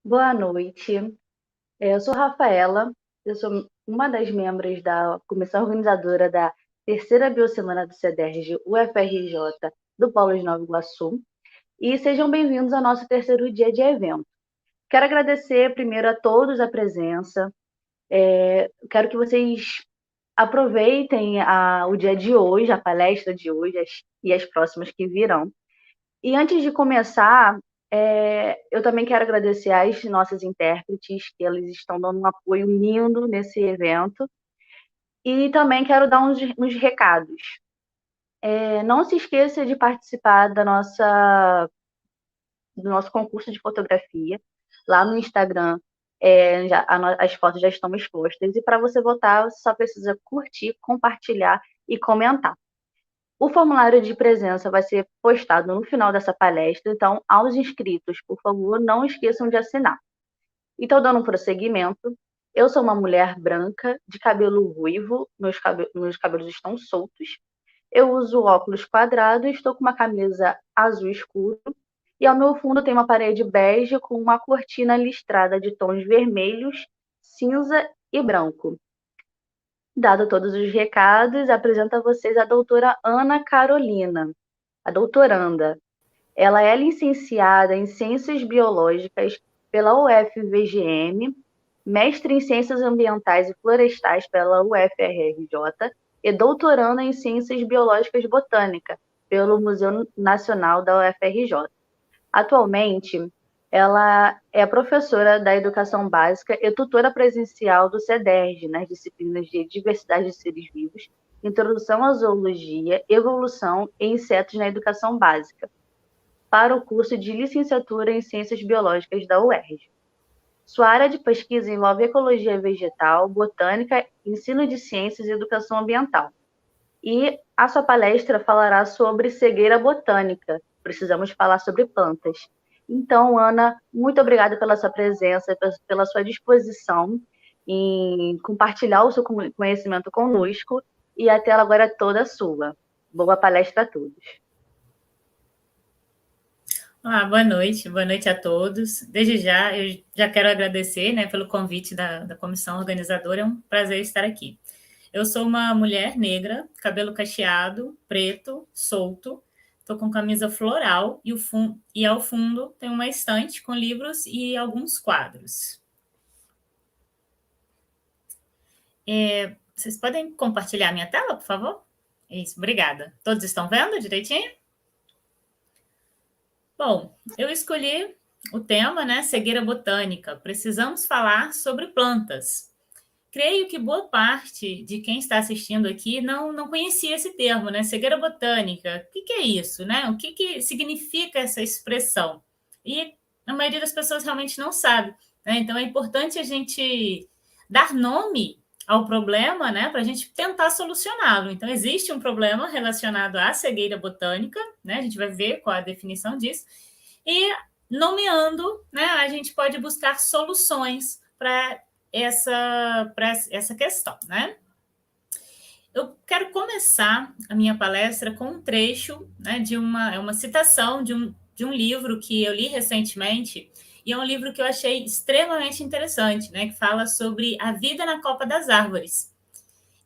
Boa noite. Eu sou Rafaela, eu sou uma das membros da comissão organizadora da terceira Biosemana do CEDERJ UFRJ do Polo de Nova Iguaçu e sejam bem-vindos ao nosso terceiro dia de evento. Quero agradecer primeiro a todos a presença, quero que vocês aproveitem o dia de hoje, a palestra de hoje e as próximas que virão. E antes de começar, eu também quero agradecer às nossas intérpretes, que eles estão dando um apoio lindo nesse evento. E também quero dar uns recados. Não se esqueça de participar do nosso concurso de fotografia. Lá no Instagram, as fotos já estão expostas. E para você votar, você só precisa curtir, compartilhar e comentar. O formulário de presença vai ser postado no final dessa palestra, então, aos inscritos, por favor, não esqueçam de assinar. Então, dando um prosseguimento, eu sou uma mulher branca, de cabelo ruivo, meus cabelos estão soltos, eu uso óculos quadrados, estou com uma camisa azul escuro, e ao meu fundo tem uma parede bege com uma cortina listrada de tons vermelhos, cinza e branco. Dado todos os recados, apresento a vocês a doutora Ana Carolina, a doutoranda. Ela é licenciada em Ciências Biológicas pela UFVGM, mestre em Ciências Ambientais e Florestais pela UFRJ e doutoranda em Ciências Biológicas e Botânica pelo Museu Nacional da UFRJ. Atualmente, ela é professora da Educação Básica e tutora presencial do CEDERJ, nas disciplinas de Diversidade de Seres Vivos, Introdução à Zoologia, Evolução e Insetos na Educação Básica, para o curso de Licenciatura em Ciências Biológicas da UERJ. Sua área de pesquisa envolve ecologia vegetal, botânica, ensino de ciências e educação ambiental. E a sua palestra falará sobre cegueira botânica. Precisamos falar sobre plantas. Então, Ana, muito obrigada pela sua presença, pela sua disposição em compartilhar o seu conhecimento conosco, e a tela agora é toda sua. Boa palestra a todos. Olá, boa noite a todos. Desde já, eu já quero agradecer, né, pelo convite da comissão organizadora, é um prazer estar aqui. Eu sou uma mulher negra, cabelo cacheado, preto, solto, estou com camisa floral e ao fundo tem uma estante com livros e alguns quadros. Vocês podem compartilhar minha tela, por favor? Isso, obrigada. Todos estão vendo direitinho? Bom, eu escolhi o tema, né, cegueira botânica. Precisamos falar sobre plantas. Creio que boa parte de quem está assistindo aqui não conhecia esse termo, né, cegueira botânica. O que é isso, né? O que significa essa expressão? E a maioria das pessoas realmente não sabe, né? Então é importante a gente dar nome ao problema, né, para a gente tentar solucioná-lo. Então existe um problema relacionado à cegueira botânica, né? A gente vai ver qual é a definição disso. E nomeando, né, a gente pode buscar soluções para essa questão, né? Eu quero começar a minha palestra com um trecho, né, de uma citação de um livro que eu li recentemente, e é um livro que eu achei extremamente interessante, né, que fala sobre a vida na copa das árvores.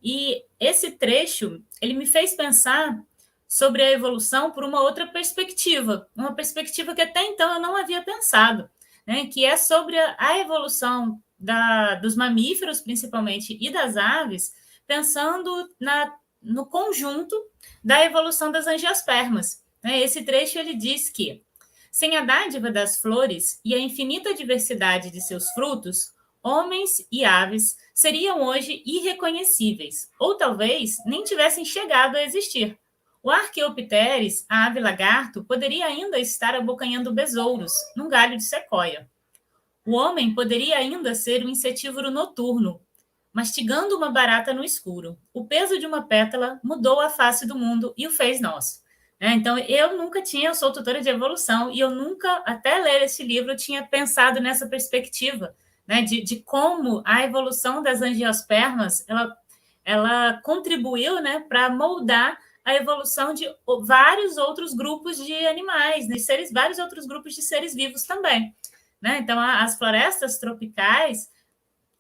E esse trecho, ele me fez pensar sobre a evolução por uma outra perspectiva, uma perspectiva que até então eu não havia pensado, né, que é sobre a evolução dos mamíferos, principalmente, e das aves, pensando no conjunto da evolução das angiospermas. Né? Esse trecho ele diz que, sem a dádiva das flores e a infinita diversidade de seus frutos, homens e aves seriam hoje irreconhecíveis, ou talvez nem tivessem chegado a existir. O Archaeopteris, a ave lagarto, poderia ainda estar abocanhando besouros num galho de sequoia. O homem poderia ainda ser um insetívoro noturno, mastigando uma barata no escuro. O peso de uma pétala mudou a face do mundo e o fez nosso. Então, eu sou tutora de evolução, e eu nunca, até ler esse livro, tinha pensado nessa perspectiva, né, de como a evolução das angiospermas, ela contribuiu, né, para moldar a evolução de vários outros grupos de animais, vários outros grupos de seres vivos também. né? Então, as florestas tropicais,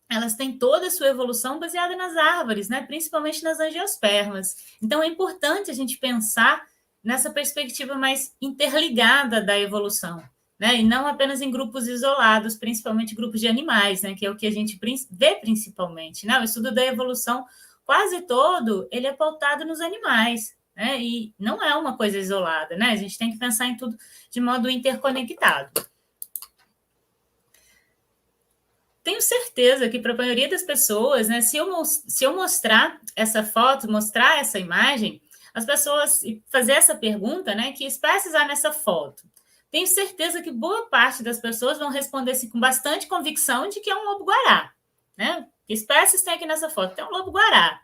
elas têm toda a sua evolução baseada nas árvores, né? Principalmente nas angiospermas. Então, é importante a gente pensar nessa perspectiva mais interligada da evolução, né? E não apenas em grupos isolados, principalmente grupos de animais, né? Que é o que a gente vê principalmente, né? O estudo da evolução quase todo, ele é pautado nos animais, né? E não é uma coisa isolada, né? A gente tem que pensar em tudo de modo interconectado. Tenho certeza que para a maioria das pessoas, né, se eu mostrar essa foto, mostrar essa imagem, as pessoas fazer essa pergunta, né, que espécies há nessa foto? Tenho certeza que boa parte das pessoas vão responder assim, com bastante convicção de que é um lobo-guará, né? Que espécies tem aqui nessa foto? Tem um lobo-guará,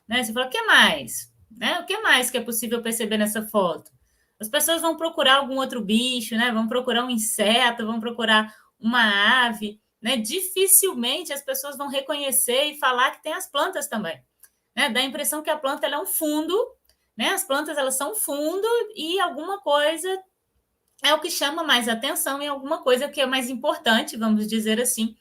né? Você fala, o que mais? Né? O que mais que é possível perceber nessa foto? As pessoas vão procurar algum outro bicho, né? Vão procurar um inseto, vão procurar uma ave, né? Dificilmente as pessoas vão reconhecer e falar que tem as plantas também, né? Dá a impressão que a planta ela é um fundo, né? As plantas elas são um fundo e alguma coisa é o que chama mais atenção e alguma coisa que é mais importante, vamos dizer assim,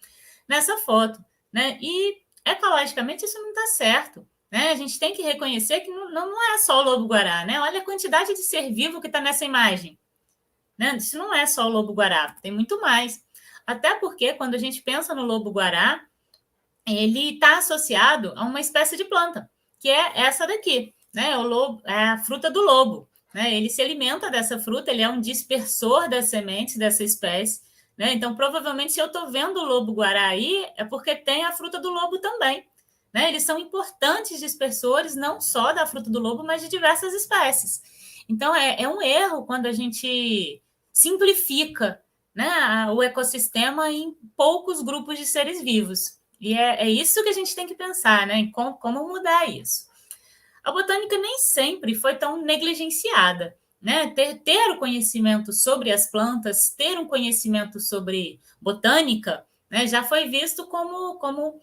nessa foto, né? E ecologicamente isso não está certo, né? A gente tem que reconhecer que não é só o lobo-guará, né? Olha a quantidade de ser vivo que está nessa imagem, né? Isso não é só o lobo-guará, tem muito mais. Até porque quando a gente pensa no lobo-guará, ele está associado a uma espécie de planta, que é essa daqui, né? O lobo, é a fruta do lobo, né? Ele se alimenta dessa fruta, ele é um dispersor das sementes dessa espécie, né? Então, provavelmente, se eu estou vendo o lobo-guará aí, é porque tem a fruta do lobo também, né? Eles são importantes dispersores, não só da fruta do lobo, mas de diversas espécies. Então, é um erro quando a gente simplifica, né, o ecossistema em poucos grupos de seres vivos. E é isso que a gente tem que pensar, né? Em como mudar isso. A botânica nem sempre foi tão negligenciada, né? Ter o conhecimento sobre as plantas, ter um conhecimento sobre botânica, né, já foi visto como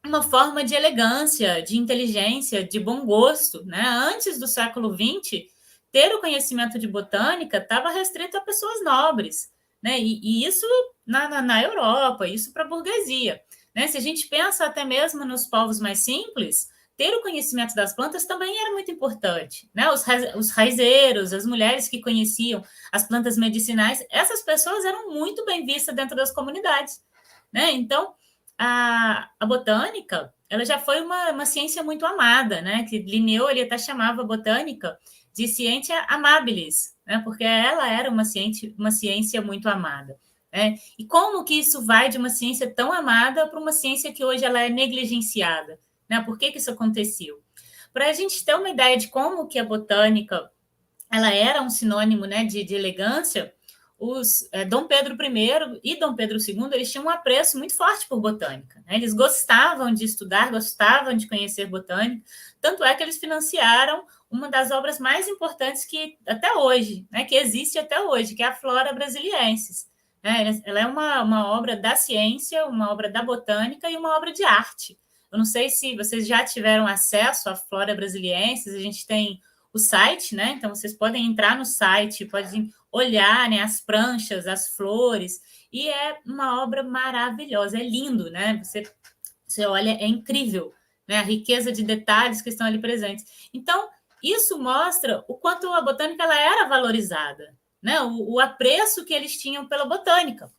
uma forma de elegância, de inteligência, de bom gosto, né? Antes do século XX, ter o conhecimento de botânica estava restrito a pessoas nobres, né? E isso na Europa, isso para a burguesia, né? Se a gente pensa até mesmo nos povos mais simples, ter o conhecimento das plantas também era muito importante, né? Os raizeiros, as mulheres que conheciam as plantas medicinais, essas pessoas eram muito bem vistas dentro das comunidades, né? Então, a botânica, ela já foi uma ciência muito amada, né? Que Linneu, ele até chamava a botânica de ciência amabilis, né? Porque ela era uma ciência muito amada, né? E como que isso vai de uma ciência tão amada para uma ciência que hoje ela é negligenciada, né? Por que isso aconteceu? Para a gente ter uma ideia de como que a botânica ela era um sinônimo, né, de elegância, Dom Pedro I e Dom Pedro II eles tinham um apreço muito forte por botânica, né? Eles gostavam de estudar, gostavam de conhecer botânica, tanto é que eles financiaram uma das obras mais importantes que até hoje, né, que existe até hoje, que é a Flora Brasiliensis, né? Ela é uma obra da ciência, uma obra da botânica e uma obra de arte. Eu não sei se vocês já tiveram acesso à Flora Brasiliensis, a gente tem o site, né? Então vocês podem entrar no site, podem olhar, né, as pranchas, as flores, e é uma obra maravilhosa, é lindo, né? Você olha, é incrível, né? A riqueza de detalhes que estão ali presentes. Então, isso mostra o quanto a botânica ela era valorizada, né? O apreço que eles tinham pela botânica.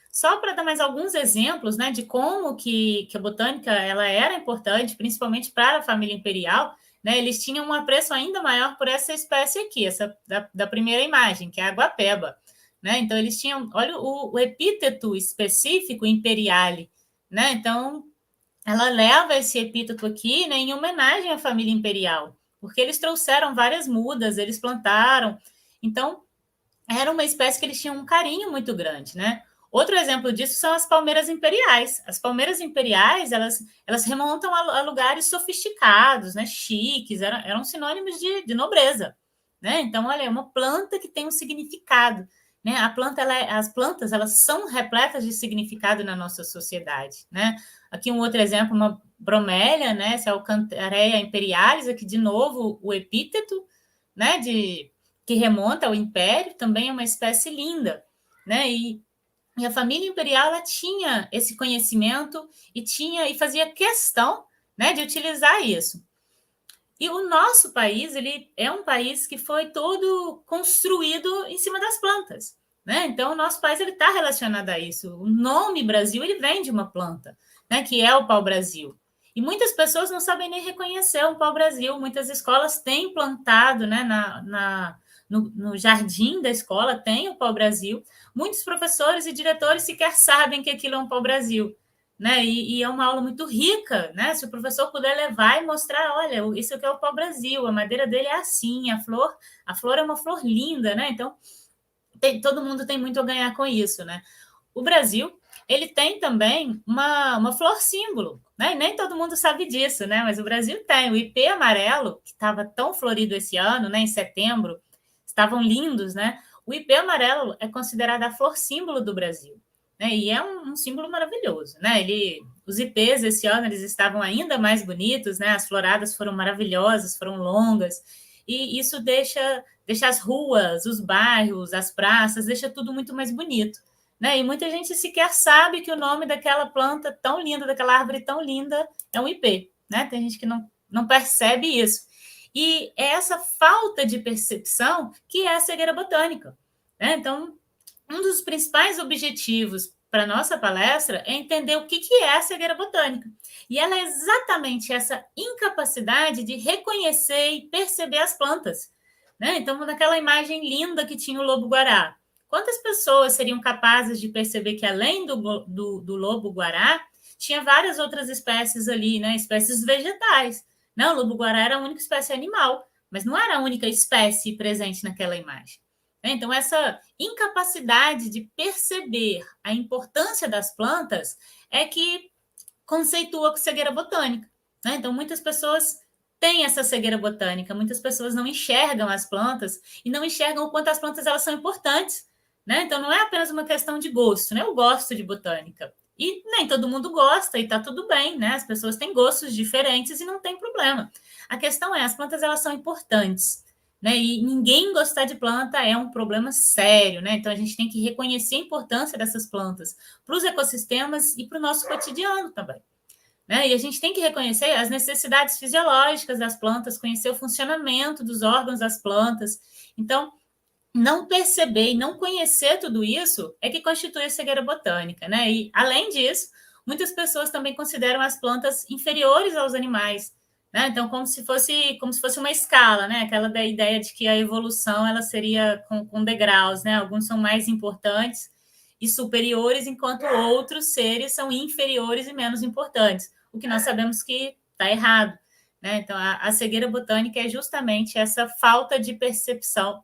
Só para dar mais alguns exemplos, né, de como que a botânica ela era importante, principalmente para a família imperial, né, eles tinham um apreço ainda maior por essa espécie aqui, essa da primeira imagem, que é a guapeba, né? Então eles tinham, olha o epíteto específico imperiale, né? Então ela leva esse epíteto aqui, né, em homenagem à família imperial, porque eles trouxeram várias mudas, eles plantaram, então era uma espécie que eles tinham um carinho muito grande, né? Outro exemplo disso são as palmeiras imperiais. As palmeiras imperiais, elas remontam a lugares sofisticados, né, chiques, eram sinônimos de nobreza, né? Então, olha, é uma planta que tem um significado, né? As plantas, elas são repletas de significado na nossa sociedade, né? Aqui um outro exemplo, uma bromélia, né? Essa é o Cantareia imperialis, aqui de novo o epíteto, né, que remonta ao Império, também é uma espécie linda, né? E a família imperial ela tinha esse conhecimento e fazia questão, né, de utilizar isso. E o nosso país, ele é um país que foi todo construído em cima das plantas, né? Então, o nosso país ele está relacionado a isso. O nome Brasil ele vem de uma planta, né? Que é o pau-brasil. E muitas pessoas não sabem nem reconhecer o pau-brasil. Muitas escolas têm plantado, né? No jardim da escola tem o pau-brasil. Muitos professores e diretores sequer sabem que aquilo é um pau-brasil, né? E é uma aula muito rica, né? Se o professor puder levar e mostrar, olha, isso aqui é o pau-brasil, a madeira dele é assim, a flor é uma flor linda, né? Então, todo mundo tem muito a ganhar com isso, né? O Brasil, ele tem também uma flor símbolo, né? E nem todo mundo sabe disso, né? Mas o Brasil tem o ipê amarelo, que estava tão florido esse ano, né? Em setembro, estavam lindos, né? O ipê amarelo é considerado a flor símbolo do Brasil, né? E é um símbolo maravilhoso, né? Os ipês esse ano eles estavam ainda mais bonitos, né? As floradas foram maravilhosas, foram longas, e isso deixa as ruas, os bairros, as praças, deixa tudo muito mais bonito, né? E muita gente sequer sabe que o nome daquela planta tão linda, daquela árvore tão linda, é um ipê, né? Tem gente que não percebe isso. E é essa falta de percepção que é a cegueira botânica, né? Então, um dos principais objetivos para a nossa palestra é entender o que é a cegueira botânica. E ela é exatamente essa incapacidade de reconhecer e perceber as plantas, né? Então, naquela imagem linda que tinha o lobo-guará, quantas pessoas seriam capazes de perceber que, além do lobo-guará, tinha várias outras espécies ali, né? Espécies vegetais. Não, o lobo-guará era a única espécie animal, mas não era a única espécie presente naquela imagem. Então, essa incapacidade de perceber a importância das plantas é que conceitua com cegueira botânica, né? Então, muitas pessoas têm essa cegueira botânica, muitas pessoas não enxergam as plantas e não enxergam o quanto as plantas elas são importantes, né? Então, não é apenas uma questão de gosto, né? Eu gosto de botânica. E nem todo mundo gosta, e está tudo bem, né? As pessoas têm gostos diferentes e não tem problema. A questão é, as plantas elas são importantes, né? E ninguém gostar de planta é um problema sério, né? Então a gente tem que reconhecer a importância dessas plantas para os ecossistemas e para o nosso cotidiano também, né? E a gente tem que reconhecer as necessidades fisiológicas das plantas, conhecer o funcionamento dos órgãos das plantas. Então, não perceber e não conhecer tudo isso é que constitui a cegueira botânica, né? E, além disso, muitas pessoas também consideram as plantas inferiores aos animais, né? Então, como se fosse uma escala, né? Aquela da ideia de que a evolução ela seria com degraus, né? Alguns são mais importantes e superiores, enquanto outros seres são inferiores e menos importantes, o que nós sabemos que está errado, né? Então, a cegueira botânica é justamente essa falta de percepção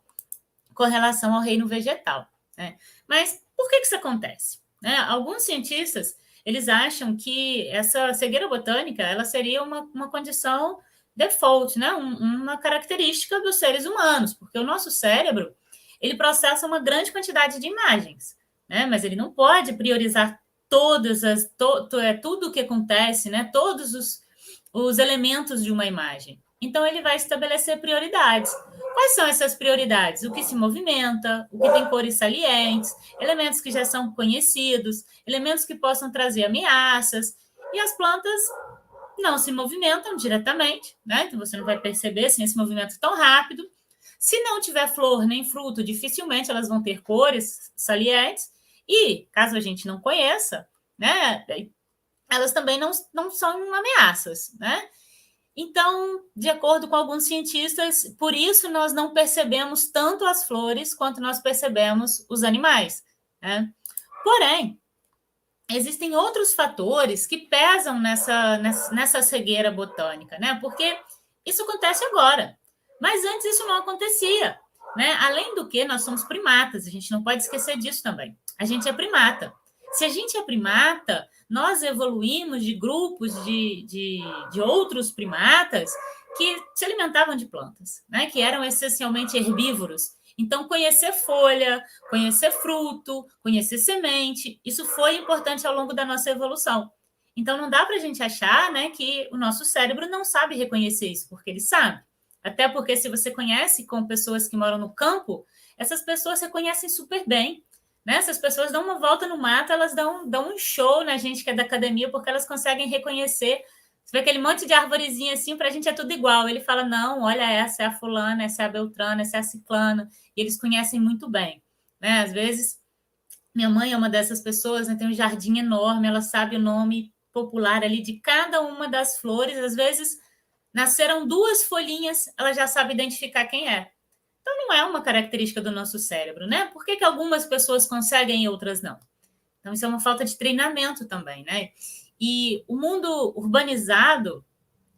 com relação ao reino vegetal, né? Mas por que isso acontece, né? Alguns cientistas eles acham que essa cegueira botânica ela seria uma condição default, né? Uma característica dos seres humanos, porque o nosso cérebro ele processa uma grande quantidade de imagens, né? Mas ele não pode priorizar tudo o que acontece, né? Todos os elementos de uma imagem. Então ele vai estabelecer prioridades. Quais são essas prioridades? O que se movimenta, o que tem cores salientes, elementos que já são conhecidos, elementos que possam trazer ameaças. E as plantas não se movimentam diretamente, né? Então você não vai perceber assim, esse movimento tão rápido. Se não tiver flor nem fruto, dificilmente elas vão ter cores salientes. E, caso a gente não conheça, né, elas também não são ameaças, né? Então, de acordo com alguns cientistas, por isso nós não percebemos tanto as flores quanto nós percebemos os animais, né? Porém, existem outros fatores que pesam nessa cegueira botânica, né? Porque isso acontece agora, mas antes isso não acontecia, né? Além do que, nós somos primatas, a gente não pode esquecer disso também. A gente é primata. Se a gente é primata, nós evoluímos de grupos de outros primatas que se alimentavam de plantas, né? Que eram essencialmente herbívoros. Então, conhecer folha, conhecer fruto, conhecer semente, isso foi importante ao longo da nossa evolução. Então, não dá para a gente achar, né, que o nosso cérebro não sabe reconhecer isso, porque ele sabe. Até porque, se você conhece com pessoas que moram no campo, essas pessoas reconhecem super bem, né? Essas pessoas dão uma volta no mato, elas dão um show na gente que é da academia, porque elas conseguem reconhecer. Você vê aquele monte de arvorezinha assim, para a gente é tudo igual. Ele fala, não, olha, essa é a fulana, essa é a beltrana, essa é a ciclana. E eles conhecem muito bem, né? Às vezes, minha mãe é uma dessas pessoas, né? Tem um jardim enorme, ela sabe o nome popular ali de cada uma das flores. Às vezes, nasceram 2 folhinhas, ela já sabe identificar quem é. Então, não é uma característica do nosso cérebro, né? Por que algumas pessoas conseguem e outras não? Então, isso é uma falta de treinamento também, né? E o mundo urbanizado,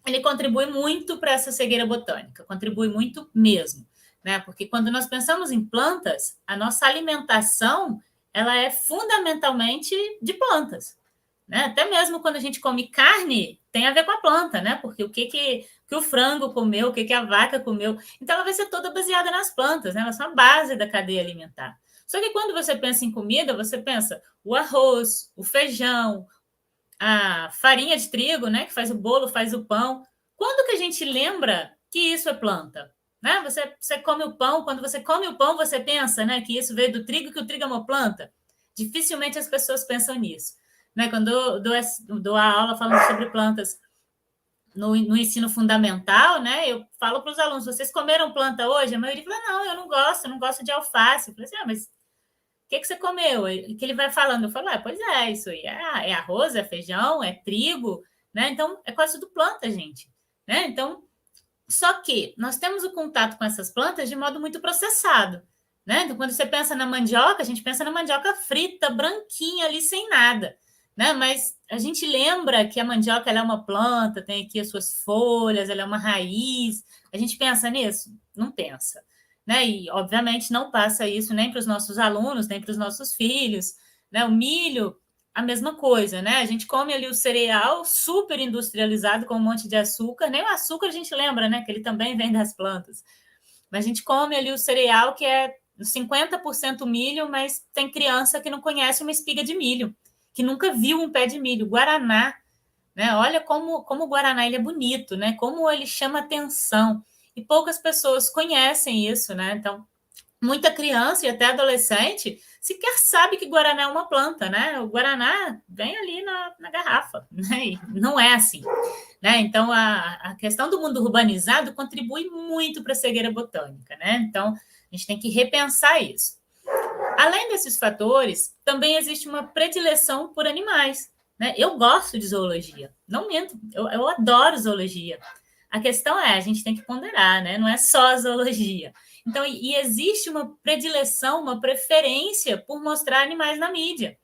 ele contribui muito para essa cegueira botânica, contribui muito mesmo, né? Porque quando nós pensamos em plantas, a nossa alimentação, ela é fundamentalmente de plantas, né? Até mesmo quando a gente come carne, tem a ver com a planta, né? Porque que o frango comeu, que a vaca comeu. Então, ela vai ser toda baseada nas plantas, né? Elas são a base da cadeia alimentar. Só que quando você pensa em comida, você pensa o arroz, o feijão, a farinha de trigo, né? Que faz o bolo, faz o pão. Quando que a gente lembra que isso é planta? Né? Você come o pão, quando você come o pão, você pensa, né, que isso veio do trigo, que o trigo é uma planta. Dificilmente as pessoas pensam nisso. Né? Quando eu dou a aula falando sobre plantas no ensino fundamental, né? Eu falo para os alunos: vocês comeram planta hoje? A maioria fala: não, eu não gosto de alface. Eu falei assim: mas que você comeu? Que ele vai falando, eu falo: pois é, isso aí é arroz, é feijão, é trigo, né? Então é quase tudo planta, gente, né? Então, só que nós temos o contato com essas plantas de modo muito processado, né? Então, quando você pensa na mandioca, a gente pensa na mandioca frita, branquinha ali, sem nada, né? Mas a gente lembra que a mandioca ela é uma planta, tem aqui as suas folhas, ela é uma raiz. A gente pensa nisso? Não pensa, né? E, obviamente, não passa isso nem para os nossos alunos, nem para os nossos filhos, né? O milho, a mesma coisa, né? A gente come ali o cereal super industrializado com um monte de açúcar, nem o açúcar a gente lembra, né? Que ele também vem das plantas. Mas a gente come ali o cereal que é 50% milho, mas tem criança que não conhece uma espiga de milho, que nunca viu um pé de milho. Guaraná, né? Olha como o Guaraná ele é bonito, né? Como ele chama atenção. E poucas pessoas conhecem isso, né? Então, muita criança e até adolescente sequer sabe que Guaraná é uma planta, né? O Guaraná vem ali na garrafa, né? E não é assim, né? Então, a questão do mundo urbanizado contribui muito para a cegueira botânica, né? Então, a gente tem que repensar isso. Além desses fatores, também existe uma predileção por animais, né? Eu gosto de zoologia, não minto, eu adoro zoologia. A questão é, a gente tem que ponderar, né? Não é só a zoologia. Então, e existe uma predileção, uma preferência por mostrar animais na mídia,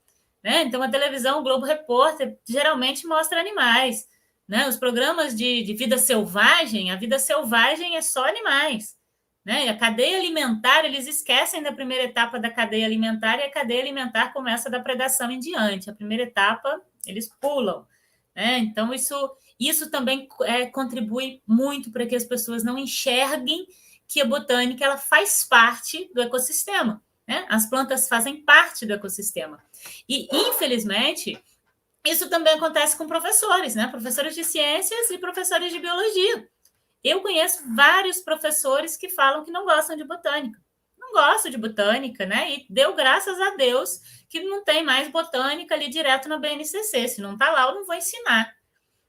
né? Então, a televisão, o Globo Repórter, geralmente mostra animais, né? Os programas de vida selvagem, a vida selvagem é só animais, né? E a cadeia alimentar, eles esquecem da primeira etapa da cadeia alimentar e a cadeia alimentar começa da predação em diante. A primeira etapa, eles pulam, né? Então, isso também contribui muito para que as pessoas não enxerguem que a botânica ela faz parte do ecossistema, né? As plantas fazem parte do ecossistema. E, infelizmente, isso também acontece com professores, né? Professores de ciências e professores de biologia. Eu conheço vários professores que falam que não gostam de botânica. Não gosto de botânica, né? E deu graças a Deus que não tem mais botânica ali direto na BNCC. Se não está lá, eu não vou ensinar.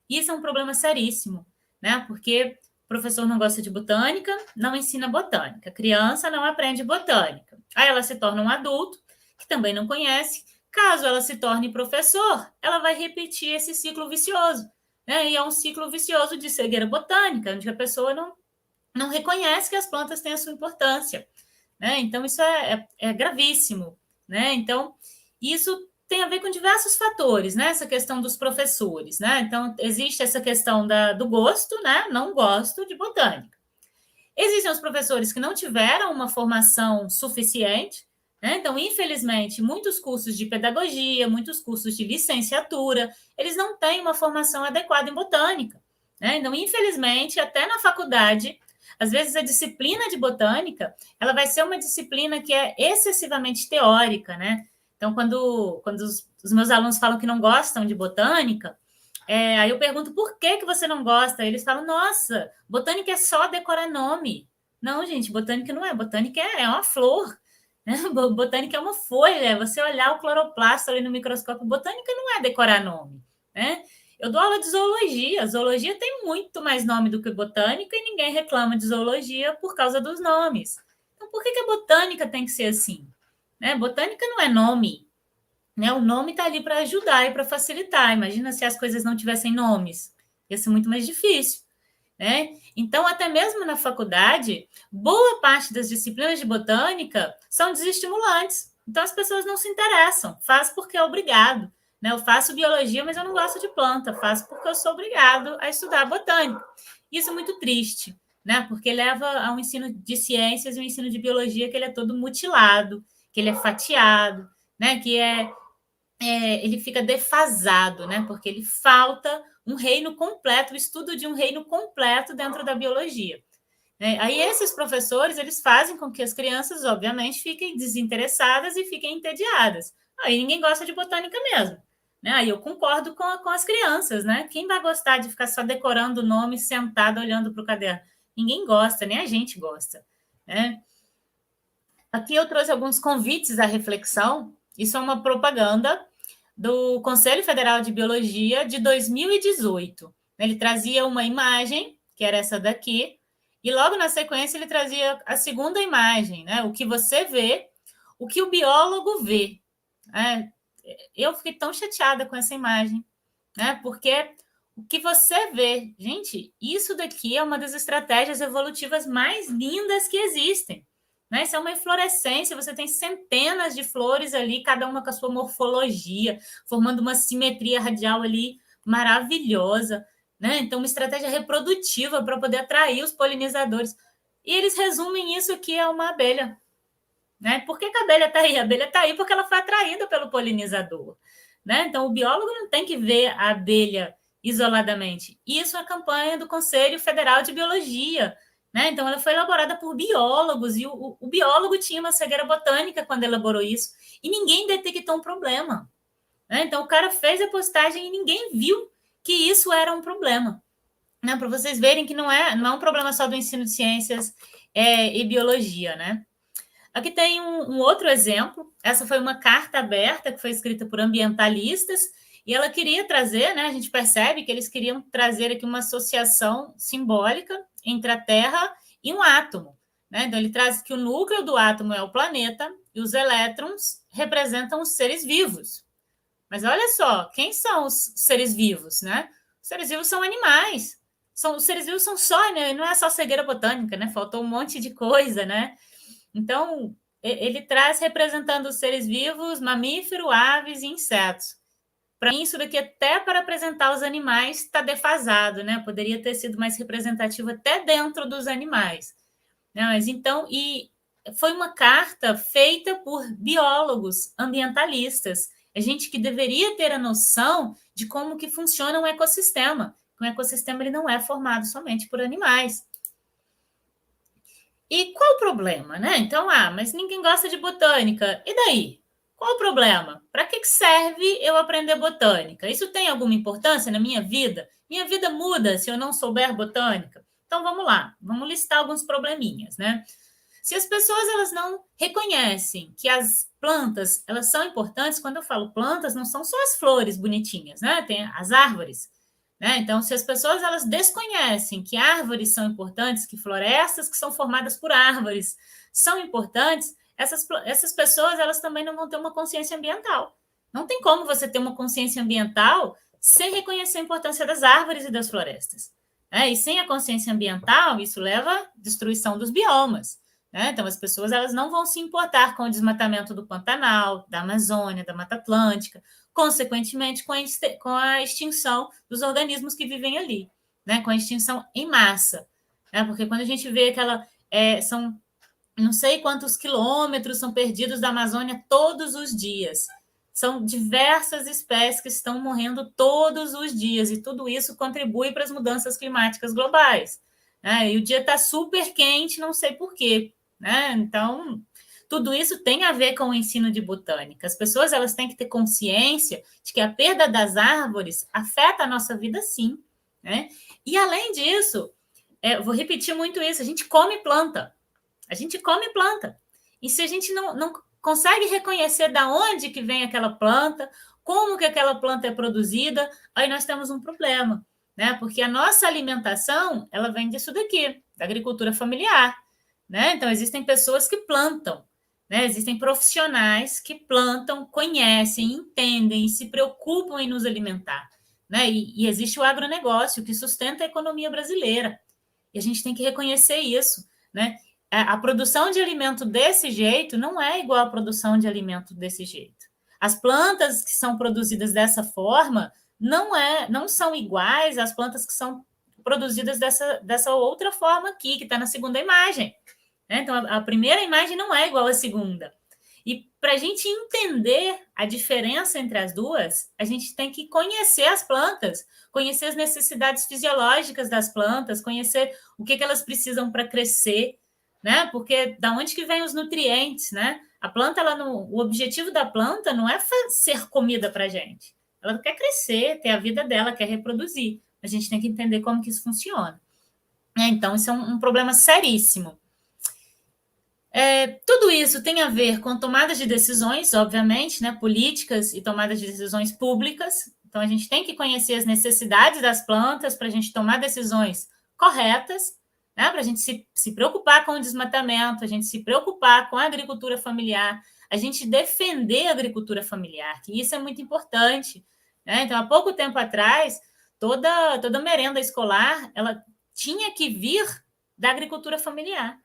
Isso é um problema seríssimo, né? Porque o professor não gosta de botânica, não ensina botânica. A criança não aprende botânica. Aí ela se torna um adulto, que também não conhece. Caso ela se torne professor, ela vai repetir esse ciclo vicioso, né? E é um ciclo vicioso de cegueira botânica, onde a pessoa não reconhece que as plantas têm a sua importância, né? Então, isso é gravíssimo, né? Então, isso tem a ver com diversos fatores, né? Essa questão dos professores, né? Então, existe essa questão do gosto, né? Não gosto de botânica. Existem os professores que não tiveram uma formação suficiente, né? Então, infelizmente, muitos cursos de pedagogia, muitos cursos de licenciatura, eles não têm uma formação adequada em botânica, né? Então, infelizmente, até na faculdade, às vezes a disciplina de botânica, ela vai ser uma disciplina que é excessivamente teórica, né? Então, quando os meus alunos falam que não gostam de botânica, aí eu pergunto por que você não gosta? Eles falam, nossa, botânica é só decorar nome. Não, gente, botânica não é. Botânica é uma flor. né? Botânica é uma folha, é você olhar o cloroplasto ali no microscópio. Botânica não é decorar nome, né? Eu dou aula de zoologia. Zoologia tem muito mais nome do que botânica e ninguém reclama de zoologia por causa dos nomes. Então, por que a botânica tem que ser assim? Né? Botânica não é nome, né? O nome está ali para ajudar e para facilitar. Imagina se as coisas não tivessem nomes. Ia ser muito mais difícil, né? Então, até mesmo na faculdade, boa parte das disciplinas de botânica são desestimulantes. Então, as pessoas não se interessam. Faz porque é obrigado. Né? Eu faço biologia, mas eu não gosto de planta. Faço porque eu sou obrigado a estudar botânica. Isso é muito triste, né? Porque leva a um ensino de ciências e um ensino de biologia que ele é todo mutilado, que ele é fatiado, né? Ele fica defasado, né? Porque ele falta um reino completo, o estudo de um reino completo dentro da biologia. Né? Aí esses professores, eles fazem com que as crianças, obviamente, fiquem desinteressadas e fiquem entediadas. Aí ninguém gosta de botânica mesmo. Né? Aí eu concordo com as crianças, né? Quem vai gostar de ficar só decorando o nome, sentado, olhando para o caderno? Ninguém gosta, nem a gente gosta. Né? Aqui eu trouxe alguns convites à reflexão. Isso é uma propaganda do Conselho Federal de Biologia de 2018. Ele trazia uma imagem, que era essa daqui, e logo na sequência ele trazia a segunda imagem, né? O que você vê, o que o biólogo vê. Eu fiquei tão chateada com essa imagem, né? Porque o que você vê, gente, isso daqui é uma das estratégias evolutivas mais lindas que existem. Né? Isso é uma inflorescência, você tem centenas de flores ali, cada uma com a sua morfologia, formando uma simetria radial ali maravilhosa. Né? Então, uma estratégia reprodutiva para poder atrair os polinizadores. E eles resumem isso aqui a uma abelha. Né? Por que a abelha está aí? A abelha está aí porque ela foi atraída pelo polinizador. Né? Então, o biólogo não tem que ver a abelha isoladamente. Isso é a campanha do Conselho Federal de Biologia. Né? Então, ela foi elaborada por biólogos, e o biólogo tinha uma cegueira botânica quando elaborou isso, e ninguém detectou um problema. Né? Então, o cara fez a postagem e ninguém viu que isso era um problema. Né? Para vocês verem que não é um problema só do ensino de ciências e biologia, né? Aqui tem um outro exemplo. Essa foi uma carta aberta que foi escrita por ambientalistas e ela queria trazer, né? A gente percebe que eles queriam trazer aqui uma associação simbólica entre a Terra e um átomo. Né? Então, ele traz que o núcleo do átomo é o planeta e os elétrons representam os seres vivos. Mas olha só, quem são os seres vivos? Né? Os seres vivos são animais. Os seres vivos são só, né? Não é só cegueira botânica, né? Faltou um monte de coisa, né? Então, ele traz representando os seres vivos, mamífero, aves e insetos. Para mim, isso daqui, até para apresentar os animais, está defasado, né? Poderia ter sido mais representativo até dentro dos animais. Mas então, e foi uma carta feita por biólogos ambientalistas, a gente que deveria ter a noção de como que funciona um ecossistema. Um ecossistema ele não é formado somente por animais. E qual o problema, né? Então, mas ninguém gosta de botânica. E daí? Qual o problema? Para que serve eu aprender botânica? Isso tem alguma importância na minha vida? Minha vida muda se eu não souber botânica? Então, vamos lá. Vamos listar alguns probleminhas, né? Se as pessoas elas não reconhecem que as plantas elas são importantes, quando eu falo plantas, não são só as flores bonitinhas, né? Tem as árvores. Né? Então, se as pessoas elas desconhecem que árvores são importantes, que florestas que são formadas por árvores são importantes, essas pessoas elas também não vão ter uma consciência ambiental. Não tem como você ter uma consciência ambiental sem reconhecer a importância das árvores e das florestas. Né? E sem a consciência ambiental, isso leva à destruição dos biomas. Né? Então, as pessoas elas não vão se importar com o desmatamento do Pantanal, da Amazônia, da Mata Atlântica, consequentemente com a extinção dos organismos que vivem ali, né? Com a extinção em massa. Né? Porque quando a gente vê são não sei quantos quilômetros são perdidos da Amazônia todos os dias. São diversas espécies que estão morrendo todos os dias, e tudo isso contribui para as mudanças climáticas globais. Né? E o dia está super quente, não sei por quê. Né? Então, tudo isso tem a ver com o ensino de botânica. As pessoas elas têm que ter consciência de que a perda das árvores afeta a nossa vida, sim. Né? E, além disso, vou repetir muito isso, a gente come planta. A gente come planta. E se a gente não consegue reconhecer da onde que vem aquela planta, como que aquela planta é produzida, aí nós temos um problema, né? Porque a nossa alimentação, ela vem disso daqui, da agricultura familiar, né? Então, existem pessoas que plantam, né? Existem profissionais que plantam, conhecem, entendem e se preocupam em nos alimentar, né? E existe o agronegócio que sustenta a economia brasileira. E a gente tem que reconhecer isso, né? A produção de alimento desse jeito não é igual à produção de alimento desse jeito. As plantas que são produzidas dessa forma não são iguais às plantas que são produzidas dessa outra forma aqui, que está na segunda imagem. Né? Então, a primeira imagem não é igual à segunda. E para a gente entender a diferença entre as duas, a gente tem que conhecer as plantas, conhecer as necessidades fisiológicas das plantas, conhecer o que elas precisam para crescer, né? Porque da onde que vem os nutrientes, né? A planta, o objetivo da planta não é ser comida para a gente. Ela quer crescer, ter a vida dela, quer reproduzir. A gente tem que entender como que isso funciona. Então, isso é um problema seríssimo. Tudo isso tem a ver com tomadas de decisões, obviamente, né, políticas e tomadas de decisões públicas. Então, a gente tem que conhecer as necessidades das plantas para a gente tomar decisões corretas, né, para a gente se preocupar com o desmatamento, a gente se preocupar com a agricultura familiar, a gente defender a agricultura familiar, que isso é muito importante. Né? Então, há pouco tempo atrás, toda merenda escolar ela tinha que vir da agricultura familiar.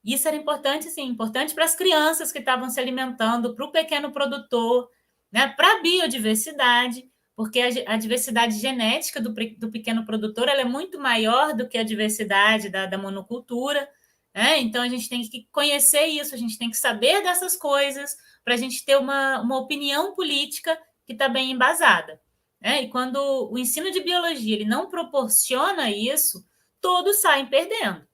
Isso era importante, sim, importante para as crianças que estavam se alimentando, para o pequeno produtor, né, para a biodiversidade, porque a diversidade genética do pequeno produtor ela é muito maior do que a diversidade da monocultura. Né? Então, a gente tem que conhecer isso, a gente tem que saber dessas coisas para a gente ter uma opinião política que está bem embasada. Né? E quando o ensino de biologia ele não proporciona isso, todos saem perdendo.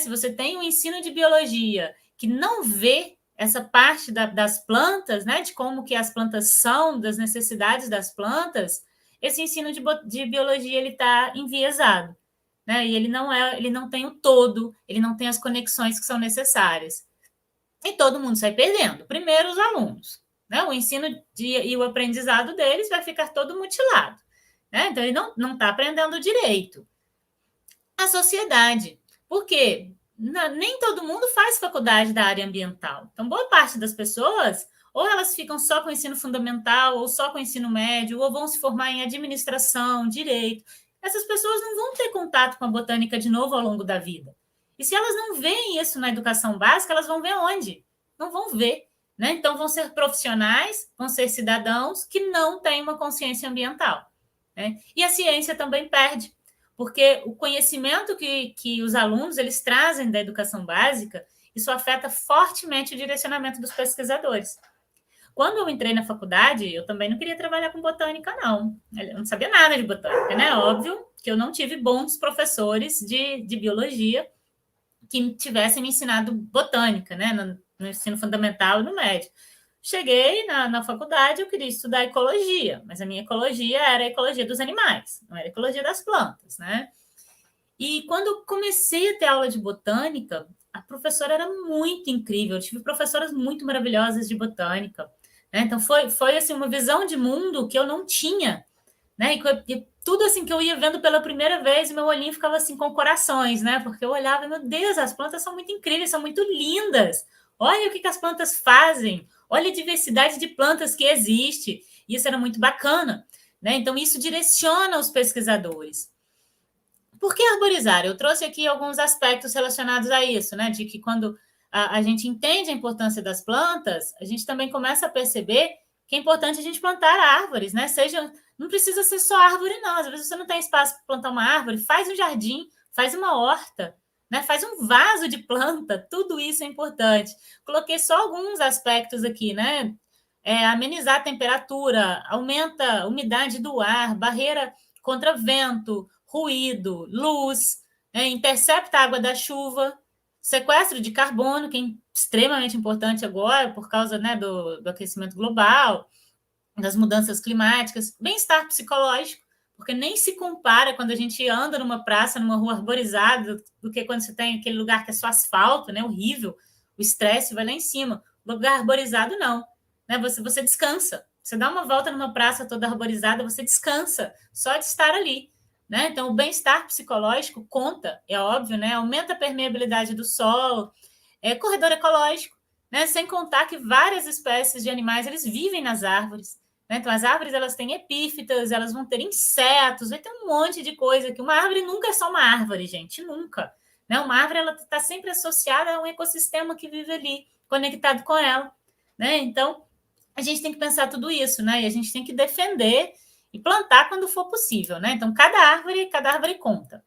Se você tem um ensino de biologia que não vê essa parte das plantas, né, de como que as plantas são, das necessidades das plantas, esse ensino de biologia ele está enviesado, né, e ele não tem o todo, ele não tem as conexões que são necessárias. E todo mundo sai perdendo. Primeiro os alunos, né, o ensino e o aprendizado deles vai ficar todo mutilado, né, então ele não está aprendendo direito. A sociedade. Por quê? Nem todo mundo faz faculdade da área ambiental. Então, boa parte das pessoas, ou elas ficam só com o ensino fundamental, ou só com o ensino médio, ou vão se formar em administração, direito. Essas pessoas não vão ter contato com a botânica de novo ao longo da vida. E se elas não veem isso na educação básica, elas vão ver onde? Não vão ver. Né? Então, vão ser profissionais, vão ser cidadãos que não têm uma consciência ambiental. Né? E a ciência também perde. Porque o conhecimento que os alunos eles trazem da educação básica, isso afeta fortemente o direcionamento dos pesquisadores. Quando eu entrei na faculdade, eu também não queria trabalhar com botânica, não. Eu não sabia nada de botânica, né? Óbvio que eu não tive bons professores de biologia que tivessem me ensinado botânica, né? No ensino fundamental e no médio. Cheguei na faculdade, eu queria estudar ecologia, mas a minha ecologia era a ecologia dos animais, não era a ecologia das plantas, né? E quando comecei a ter aula de botânica, a professora era muito incrível, eu tive professoras muito maravilhosas de botânica, né? Então foi assim, uma visão de mundo que eu não tinha, né? E tudo assim que eu ia vendo pela primeira vez, meu olhinho ficava assim com corações, né? Porque eu olhava, meu Deus, as plantas são muito incríveis, são muito lindas. Olha o que as plantas fazem, olha a diversidade de plantas que existe. Isso era muito bacana, né? Então, isso direciona os pesquisadores. Por que arborizar? Eu trouxe aqui alguns aspectos relacionados a isso, né? De que quando a gente entende a importância das plantas, a gente também começa a perceber que é importante a gente plantar árvores, né? Não precisa ser só árvore, não. Às vezes você não tem espaço para plantar uma árvore, faz um jardim, faz uma horta, né? Faz um vaso de planta, tudo isso é importante. Coloquei só alguns aspectos aqui, né? Amenizar a temperatura, aumenta a umidade do ar, barreira contra vento, ruído, luz, intercepta a água da chuva, sequestro de carbono, que é extremamente importante agora por causa, né, do aquecimento global, das mudanças climáticas, bem-estar psicológico, porque nem se compara quando a gente anda numa praça, numa rua arborizada, do que quando você tem aquele lugar que é só asfalto, né, horrível. o estresse vai lá em cima. Lugar arborizado, não. Né? Você descansa. Você dá uma volta numa praça toda arborizada, você descansa só de estar ali. Né? Então, o bem-estar psicológico conta, é óbvio, né? Aumenta a permeabilidade do solo, corredor ecológico, né? Sem contar que várias espécies de animais eles vivem nas árvores. Né? Então, as árvores elas têm epífitas, elas vão ter insetos, vai ter um monte de coisa que uma árvore nunca é só uma árvore, gente, nunca. Né? Uma árvore ela está sempre associada a um ecossistema que vive ali, conectado com ela. Né? Então, a gente tem que pensar tudo isso, né? E a gente tem que defender e plantar quando for possível, né? Então, cada árvore conta.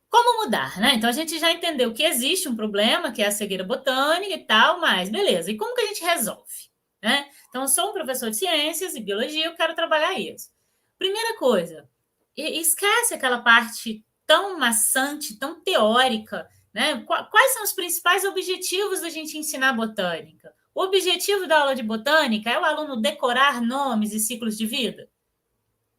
Como mudar, né? Então, a gente já entendeu que existe um problema, que é a cegueira botânica e tal, mas beleza. E como que a gente resolve? Né? Então, eu sou um professor de ciências e biologia, eu quero trabalhar isso. Primeira coisa, esquece aquela parte tão maçante, tão teórica, né? Quais são os principais objetivos da gente ensinar botânica? O objetivo da aula de botânica é o aluno decorar nomes e ciclos de vida?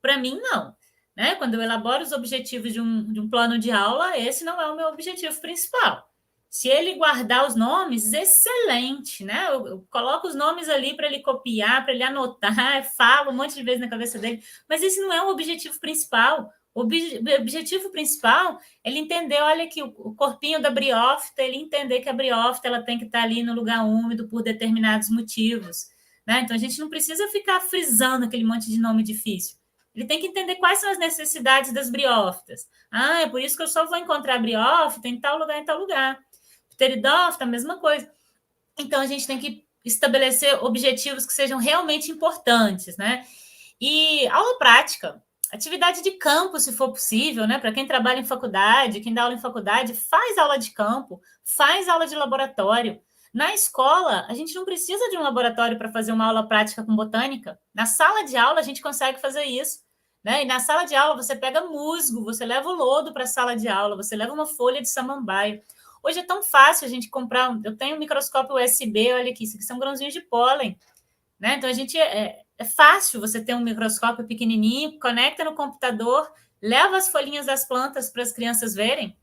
Para mim, não. Né? Quando eu elaboro os objetivos de um plano de aula, esse não é o meu objetivo principal. Se ele guardar os nomes, excelente, né? Eu coloco os nomes ali para ele copiar, para ele anotar, falo um monte de vezes na cabeça dele, mas esse não é o objetivo principal. O objetivo principal é ele entender, olha que o corpinho da briófita, ele entender que a briófita ela tem que estar ali no lugar úmido por determinados motivos. Né? Então, a gente não precisa ficar frisando aquele monte de nome difícil. Ele tem que entender quais são as necessidades das briófitas. Ah, é por isso que eu só vou encontrar briófita em tal lugar, em tal lugar. Pteridófita, a mesma coisa. Então, a gente tem que estabelecer objetivos que sejam realmente importantes, né? E aula prática, atividade de campo, se for possível, né? Para quem trabalha em faculdade, quem dá aula em faculdade, faz aula de campo, faz aula de laboratório. Na escola, a gente não precisa de um laboratório para fazer uma aula prática com botânica. Na sala de aula, a gente consegue fazer isso. Né? E na sala de aula, você pega musgo, você leva o lodo para a sala de aula, você leva uma folha de samambaia. Hoje é tão fácil a gente comprar. Eu tenho um microscópio USB, olha aqui, isso aqui são grãozinhos de pólen. Né? Então, a gente é fácil você ter um microscópio pequenininho, conecta no computador, leva as folhinhas das plantas para as crianças verem,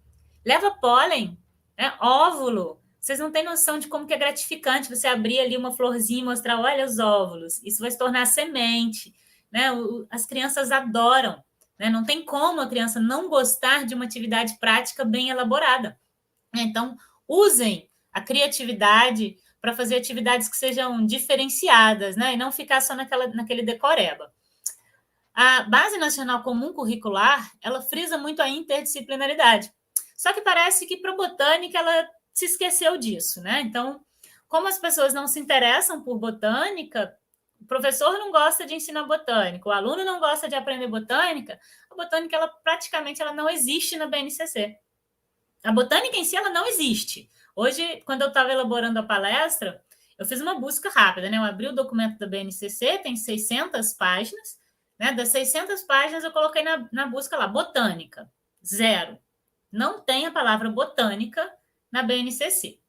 leva pólen, né? Óvulo. Vocês não têm noção de como que é gratificante você abrir ali uma florzinha e mostrar, olha os óvulos, isso vai se tornar semente. Né? As crianças adoram. Né? Não tem como a criança não gostar de uma atividade prática bem elaborada. Então, usem a criatividade para fazer atividades que sejam diferenciadas, né? E não ficar só naquele decoreba. A Base Nacional Comum Curricular, ela frisa muito a interdisciplinaridade. Só que parece que para a botânica ela se esqueceu disso, né? Então, como as pessoas não se interessam por botânica, o professor não gosta de ensinar botânica, o aluno não gosta de aprender botânica, a botânica ela praticamente ela não existe na BNCC. A botânica em si ela não existe. Hoje, quando eu estava elaborando a palestra, eu fiz uma busca rápida, né? Eu abri o documento da BNCC, tem 600 páginas, né? Das 600 páginas eu coloquei na busca lá, botânica, 0. Não tem a palavra botânica na BNCC.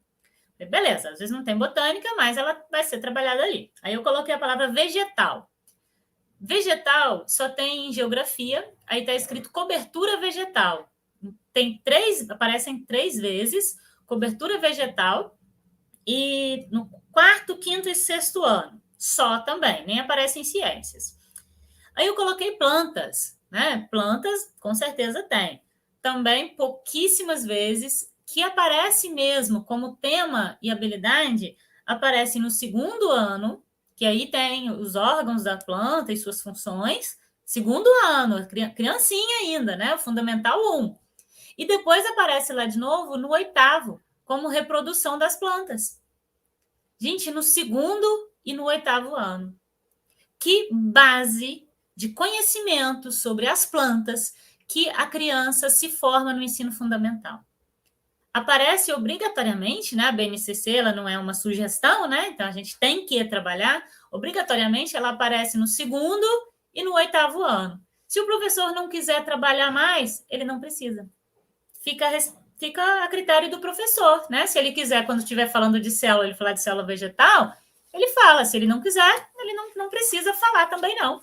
Beleza, às vezes não tem botânica, mas ela vai ser trabalhada ali. Aí eu coloquei a palavra vegetal. Vegetal só tem em geografia, aí está escrito cobertura vegetal. Aparecem 3 vezes, cobertura vegetal, e no 4º, 5º e 6º ano, só também, nem aparece em ciências. Aí eu coloquei plantas, né? Plantas, com certeza tem. Também pouquíssimas vezes, que aparece mesmo como tema e habilidade, aparece no 2º ano, que aí tem os órgãos da planta e suas funções, 2º ano, criancinha ainda, né? Fundamental 1. E depois aparece lá de novo no 8º, como reprodução das plantas. Gente, no 2º e no 8º ano. Que base de conhecimento sobre as plantas que a criança se forma no ensino fundamental. Aparece obrigatoriamente, né? A BNCC ela não é uma sugestão, né? Então a gente tem que trabalhar. Obrigatoriamente ela aparece no 2º e no 8º ano. Se o professor não quiser trabalhar mais, ele não precisa. Fica a critério do professor, né? Se ele quiser, quando estiver falando de célula, ele falar de célula vegetal, ele fala. Se ele não quiser, ele não precisa falar também, não.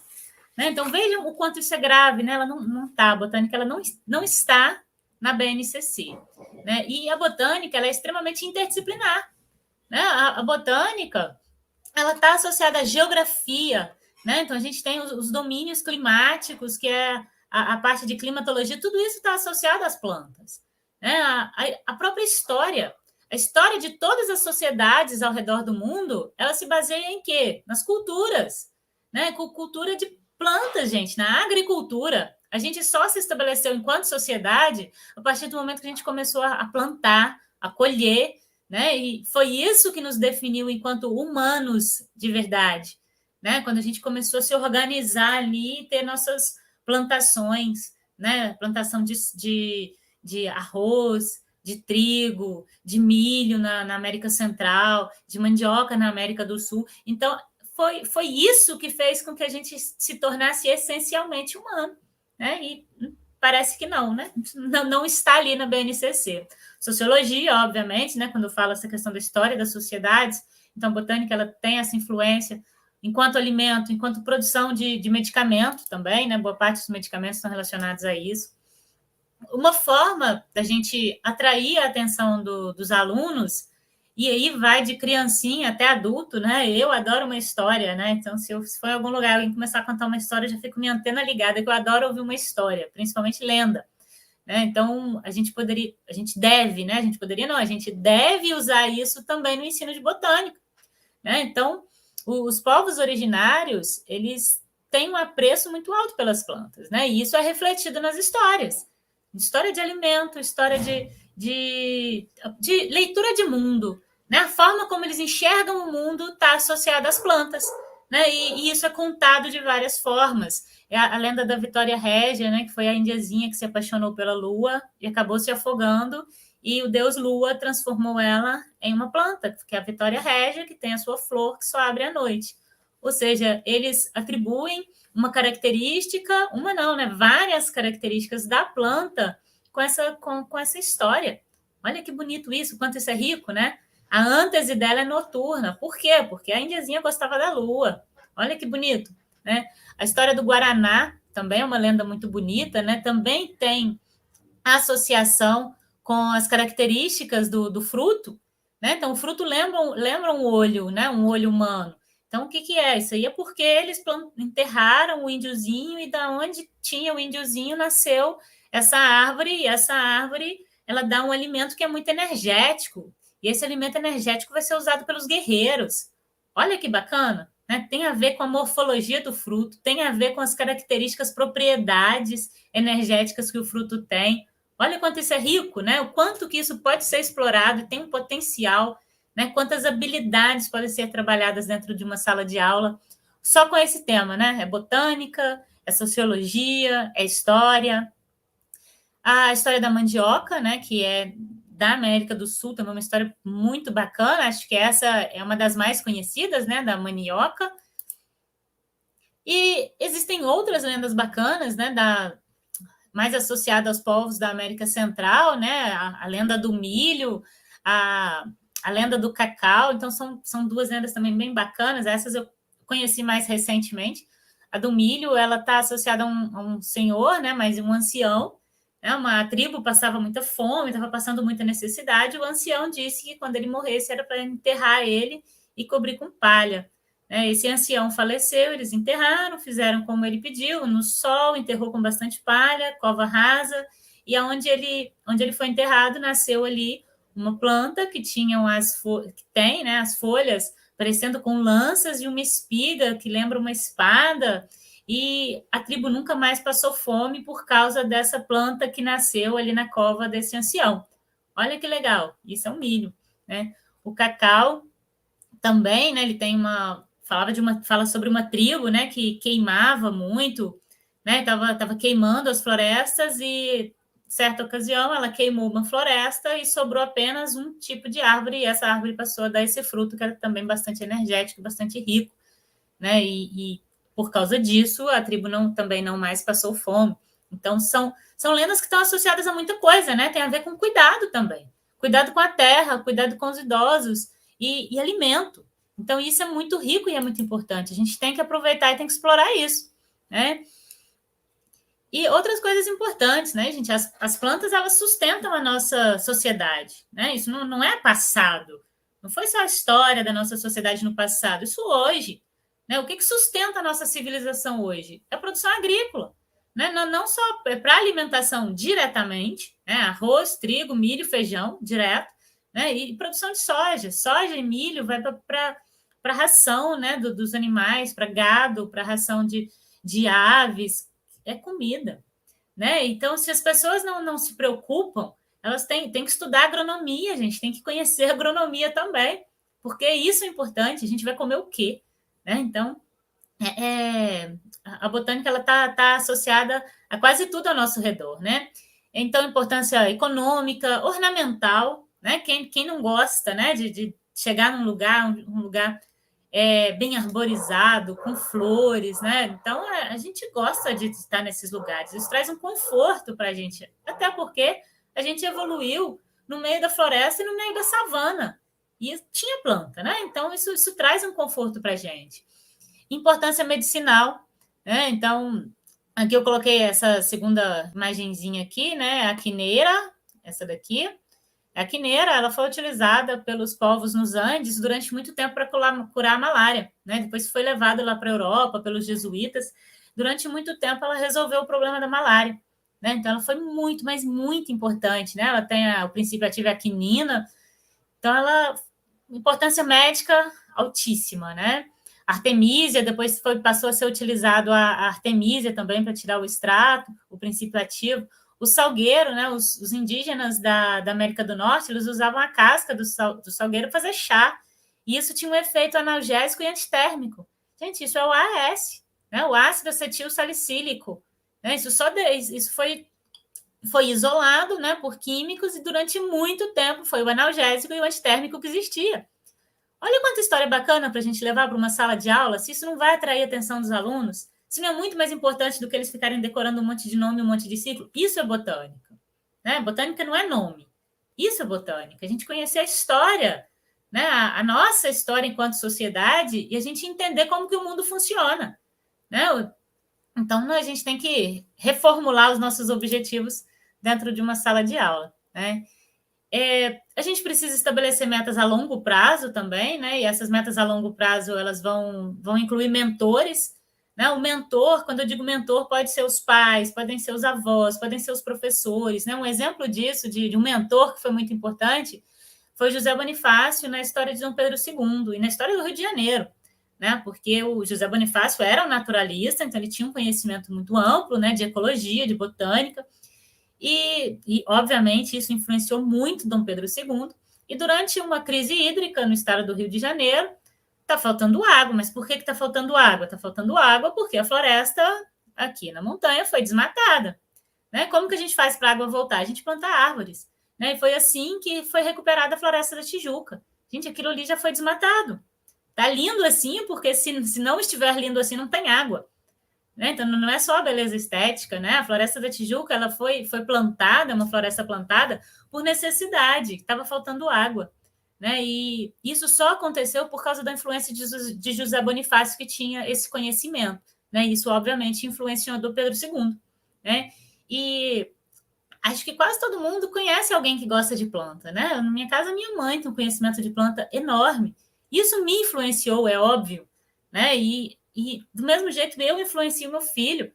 Né? Então, vejam o quanto isso é grave, né? Ela não está, a botânica ela não está na BNCC. Né? E a botânica ela é extremamente interdisciplinar. né? A botânica, ela está associada à geografia, né? Então, a gente tem os domínios climáticos, que é a parte de climatologia, tudo isso está associado às plantas, né? A própria história, a história de todas as sociedades ao redor do mundo, ela se baseia em quê? Nas culturas, né? Cultura de plantas, gente, na agricultura. A gente só se estabeleceu enquanto sociedade a partir do momento que a gente começou a plantar, a colher, né? E foi isso que nos definiu enquanto humanos de verdade, né? Quando a gente começou a se organizar ali e ter nossas plantações, né? Plantação de arroz, de trigo, de milho na América Central, de mandioca na América do Sul. Então, foi isso que fez com que a gente se tornasse essencialmente humano, né? E parece que não, né? Não está ali na BNCC. Sociologia, obviamente, né? Quando fala essa questão da história das sociedades, então a botânica ela tem essa influência enquanto alimento, enquanto produção de medicamento também, né? Boa parte dos medicamentos estão relacionados a isso. Uma forma da gente atrair a atenção dos alunos, e aí vai de criancinha até adulto, né? Eu adoro uma história, né? Então, se for em algum lugar alguém começar a contar uma história, eu já fico minha antena ligada, que eu adoro ouvir uma história, principalmente lenda. Né? Então, a gente deve, né? A gente poderia não, a gente deve usar isso também no ensino de botânica. Né? Então, os povos originários, eles têm um apreço muito alto pelas plantas, né? E isso é refletido nas histórias. História de alimento, história de leitura de mundo. Né? A forma como eles enxergam o mundo está associada às plantas. Né? E isso é contado de várias formas. É a lenda da Vitória Régia, né? Que foi a indiazinha que se apaixonou pela lua e acabou se afogando, e o deus Lua transformou ela em uma planta, que é a Vitória Régia, que tem a sua flor que só abre à noite. Ou seja, eles atribuem uma característica, uma não, né? Várias características da planta com essa história. Olha que bonito isso, quanto isso é rico, né? A ântese dela é noturna. Por quê? Porque a indiazinha gostava da lua. Olha que bonito, né? A história do Guaraná também é uma lenda muito bonita, né? Também tem associação com as características do fruto, né? Então, o fruto lembra um olho, né? Um olho humano. Então, o que é? Isso aí é porque eles enterraram o índiozinho, e da onde tinha o índiozinho nasceu essa árvore, e essa árvore ela dá um alimento que é muito energético, e esse alimento energético vai ser usado pelos guerreiros. Olha que bacana, né? Tem a ver com a morfologia do fruto, tem a ver com as características, propriedades energéticas que o fruto tem. Olha quanto isso é rico, né? O quanto que isso pode ser explorado e tem um potencial, né? Quantas habilidades podem ser trabalhadas dentro de uma sala de aula só com esse tema, né? É botânica, é sociologia, é história. A história da mandioca, né? Que é da América do Sul, também uma história muito bacana. Acho que essa é uma das mais conhecidas, né? Da manioca. E existem outras lendas bacanas, né? Mais associada aos povos da América Central, né? A lenda do milho, a lenda do cacau. Então, são duas lendas também bem bacanas. Essas eu conheci mais recentemente. A do milho, ela está associada a um senhor, né? Mas um ancião. Né? Uma tribo passava muita fome, estava passando muita necessidade. O ancião disse que quando ele morresse era para enterrar ele e cobrir com palha. Esse ancião faleceu, eles enterraram, fizeram como ele pediu, no sol, enterrou com bastante palha, cova rasa, e onde ele foi enterrado, nasceu ali uma planta que tinham que tem, né, as folhas parecendo com lanças e uma espiga que lembra uma espada, e a tribo nunca mais passou fome por causa dessa planta que nasceu ali na cova desse ancião. Olha que legal, isso é um milho, né? O cacau também, né, ele tem fala sobre uma tribo, né, que queimava muito, né, tava queimando as florestas, e certa ocasião ela queimou uma floresta e sobrou apenas um tipo de árvore, e essa árvore passou a dar esse fruto que era também bastante energético, bastante rico, né, e por causa disso a tribo também não mais passou fome. Então são lendas que estão associadas a muita coisa, né, tem a ver com cuidado também, cuidado com a terra, cuidado com os idosos e alimento. Então, isso é muito rico e é muito importante. A gente tem que aproveitar e tem que explorar isso, né? E outras coisas importantes, né, gente? As plantas, elas sustentam a nossa sociedade, né? Isso não é passado. Não foi só a história da nossa sociedade no passado, isso hoje. Né? O que sustenta a nossa civilização hoje? É a produção agrícola. Né? Não só para alimentação diretamente, né? Arroz, trigo, milho, feijão, direto, né? E produção de soja. Soja e milho vai para a ração, né? Dos animais, para gado, para ração de aves. É comida. Né? Então, se as pessoas não se preocupam, elas têm que estudar agronomia, a gente tem que conhecer agronomia também, porque isso é importante, a gente vai comer o quê? Né? Então, a botânica ela tá associada a quase tudo ao nosso redor, né? Então, importância econômica, ornamental, né? Quem não gosta, né, de chegar num lugar, um lugar bem arborizado, com flores, né? Então, a gente gosta de estar nesses lugares. Isso traz um conforto para a gente, até porque a gente evoluiu no meio da floresta e no meio da savana. E tinha planta, né? Então, isso traz um conforto para a gente. Importância medicinal, né? Então, aqui eu coloquei essa segunda imagenzinha aqui, né? A quineira, essa daqui. A quineira ela foi utilizada pelos povos nos Andes durante muito tempo para curar a malária. Né? Depois foi levado lá para a Europa pelos jesuítas. Durante muito tempo ela resolveu o problema da malária. Né? Então ela foi muito, mas muito importante. Né? Ela tem o princípio ativo é a quinina. Então ela importância médica altíssima. Né? Artemísia, depois passou a ser utilizado a artemísia também para tirar o extrato, o princípio ativo. O salgueiro, né, os indígenas da América do Norte, eles usavam a casca do salgueiro para fazer chá. E isso tinha um efeito analgésico e antitérmico. Gente, isso é o AS, né, o ácido acetil salicílico. Né, isso foi isolado, né, por químicos e durante muito tempo foi o analgésico e o antitérmico que existia. Olha quanta história bacana para a gente levar para uma sala de aula, se isso não vai atrair a atenção dos alunos, se não é muito mais importante do que eles ficarem decorando um monte de nome, um monte de ciclo. Isso é botânica. Né? Botânica não é nome. Isso é botânica. A gente conhecer a história, né? A nossa história enquanto sociedade e a gente entender como que o mundo funciona. Né? Então, a gente tem que reformular os nossos objetivos dentro de uma sala de aula. Né? A gente precisa estabelecer metas a longo prazo também, né? E essas metas a longo prazo elas vão incluir mentores. Né? O mentor, quando eu digo mentor, pode ser os pais, podem ser os avós, podem ser os professores. Né? Um exemplo disso, de um mentor que foi muito importante, foi José Bonifácio na história de Dom Pedro II e na história do Rio de Janeiro. Né? Porque o José Bonifácio era um naturalista, então ele tinha um conhecimento muito amplo, né? De ecologia, de botânica. E, obviamente, isso influenciou muito Dom Pedro II. E durante uma crise hídrica no estado do Rio de Janeiro, está faltando água. Mas por que está faltando água? Está faltando água porque a floresta aqui na montanha foi desmatada. Né? Como que a gente faz para a água voltar? A gente planta árvores. Né? E foi assim que foi recuperada a floresta da Tijuca. Gente, aquilo ali já foi desmatado. Está lindo assim, porque se não estiver lindo assim, não tem água. Né? Então, não é só a beleza estética, né? A Floresta da Tijuca ela foi plantada, uma floresta plantada por necessidade, estava faltando água. Né? E isso só aconteceu por causa da influência de José Bonifácio, que tinha esse conhecimento. Né? Isso, obviamente, influenciou Dom Pedro II. Né? E acho que quase todo mundo conhece alguém que gosta de planta. Né? Na minha casa, minha mãe tem um conhecimento de planta enorme. Isso me influenciou, é óbvio. Né? E do mesmo jeito eu influencio meu filho.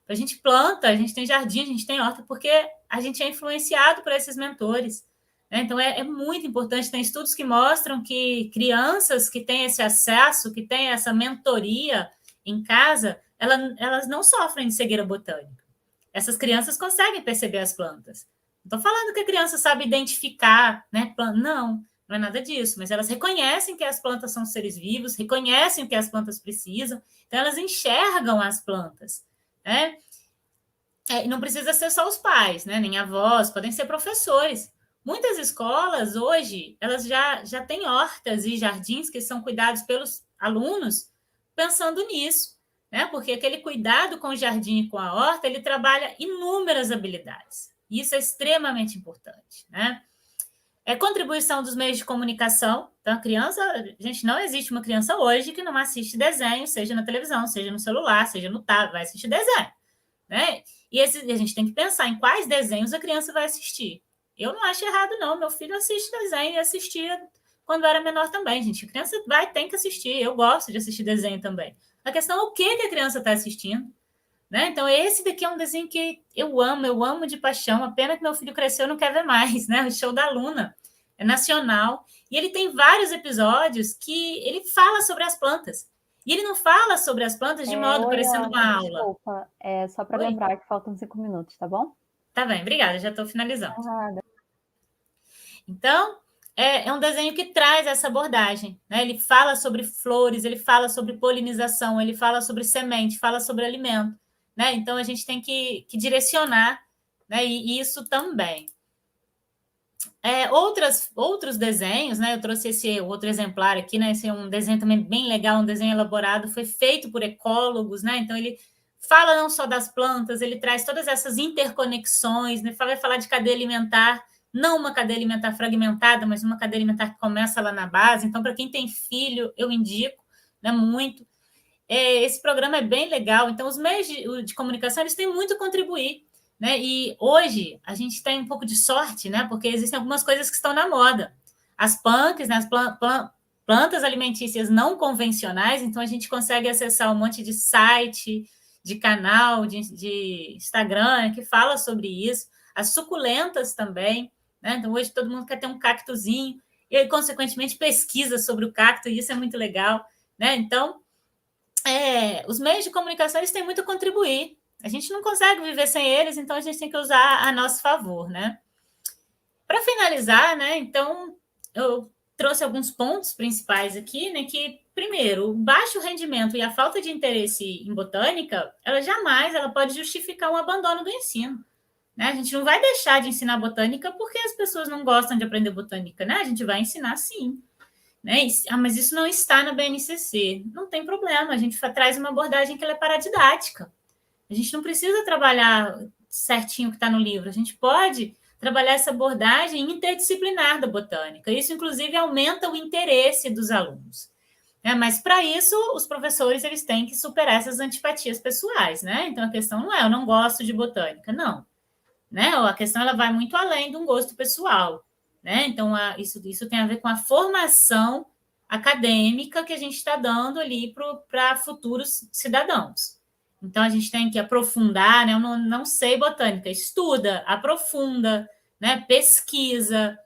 A gente planta, a gente tem jardim, a gente tem horta, porque a gente é influenciado por esses mentores. Né? Então, é muito importante. Tem estudos que mostram que crianças que têm esse acesso, que têm essa mentoria em casa, elas não sofrem de cegueira botânica. Essas crianças conseguem perceber as plantas. Não estou falando que a criança sabe identificar, né? Não é nada disso, mas elas reconhecem que as plantas são seres vivos, reconhecem o que as plantas precisam, então elas enxergam as plantas. Né? Não precisa ser só os pais, né? Nem avós, podem ser professores. Muitas escolas hoje, elas já têm hortas e jardins que são cuidados pelos alunos pensando nisso. Né? Porque aquele cuidado com o jardim e com a horta, ele trabalha inúmeras habilidades. E isso é extremamente importante. Né? Contribuição dos meios de comunicação. Então, gente, não existe uma criança hoje que não assiste desenho, seja na televisão, seja no celular, seja no tablet, vai assistir desenho. Né? E a gente tem que pensar em quais desenhos a criança vai assistir. Eu não acho errado, não. Meu filho assiste desenho e assistia quando era menor também, gente. A criança tem que assistir. Eu gosto de assistir desenho também. A questão é o que a criança está assistindo. Né? Então, esse daqui é um desenho que eu amo de paixão. A pena que meu filho cresceu e não quer ver mais, né? O Show da Luna. É nacional. E ele tem vários episódios que ele fala sobre as plantas. E ele não fala sobre as plantas de modo Oi, parecendo Ana, uma aula. desculpa. É só para Oi? lembrar que faltam 5 minutos, tá bom? Tá bem, obrigada, já estou finalizando. Nada. Então, é um desenho que traz essa abordagem. Né? Ele fala sobre flores, ele fala sobre polinização, ele fala sobre semente, fala sobre alimento. Né? Então, a gente tem que direcionar, né? E isso também. Outros desenhos, né? Eu trouxe esse outro exemplar aqui, né? Esse é um desenho também bem legal, um desenho elaborado, foi feito por ecólogos, né? Então, ele fala não só das plantas, ele traz todas essas interconexões, né? Vai falar de cadeia alimentar, não uma cadeia alimentar fragmentada, mas uma cadeia alimentar que começa lá na base. Então, para quem tem filho, eu indico, né, muito. Esse programa é bem legal. Então, os meios de comunicação eles têm muito a contribuir. Né? E hoje a gente tem um pouco de sorte, né? Porque existem algumas coisas que estão na moda. As punks, né? As plantas alimentícias não convencionais, então a gente consegue acessar um monte de site, de canal, de Instagram que fala sobre isso. As suculentas também, né? Então hoje todo mundo quer ter um cactozinho e aí, consequentemente, pesquisa sobre o cacto, e isso é muito legal, né? Então, os meios de comunicação eles têm muito a contribuir. A gente não consegue viver sem eles, então a gente tem que usar a nosso favor, né? Para finalizar, né? Então, eu trouxe alguns pontos principais aqui, né? Que, primeiro, o baixo rendimento e a falta de interesse em botânica, ela pode justificar um abandono do ensino. Né? A gente não vai deixar de ensinar botânica porque as pessoas não gostam de aprender botânica, né? A gente vai ensinar sim. Né? Mas isso não está na BNCC. Não tem problema, a gente traz uma abordagem que ela é paradidática. A gente não precisa trabalhar certinho o que está no livro, a gente pode trabalhar essa abordagem interdisciplinar da botânica. Isso, inclusive, aumenta o interesse dos alunos. Mas, para isso, os professores eles têm que superar essas antipatias pessoais. Né? Então, a questão não é eu não gosto de botânica, não. Né? A questão ela vai muito além de um gosto pessoal. Né? Então, isso tem a ver com a formação acadêmica que a gente está dando ali para futuros cidadãos. Então, a gente tem que aprofundar, né? Eu não sei botânica, estuda, aprofunda, né? Pesquisa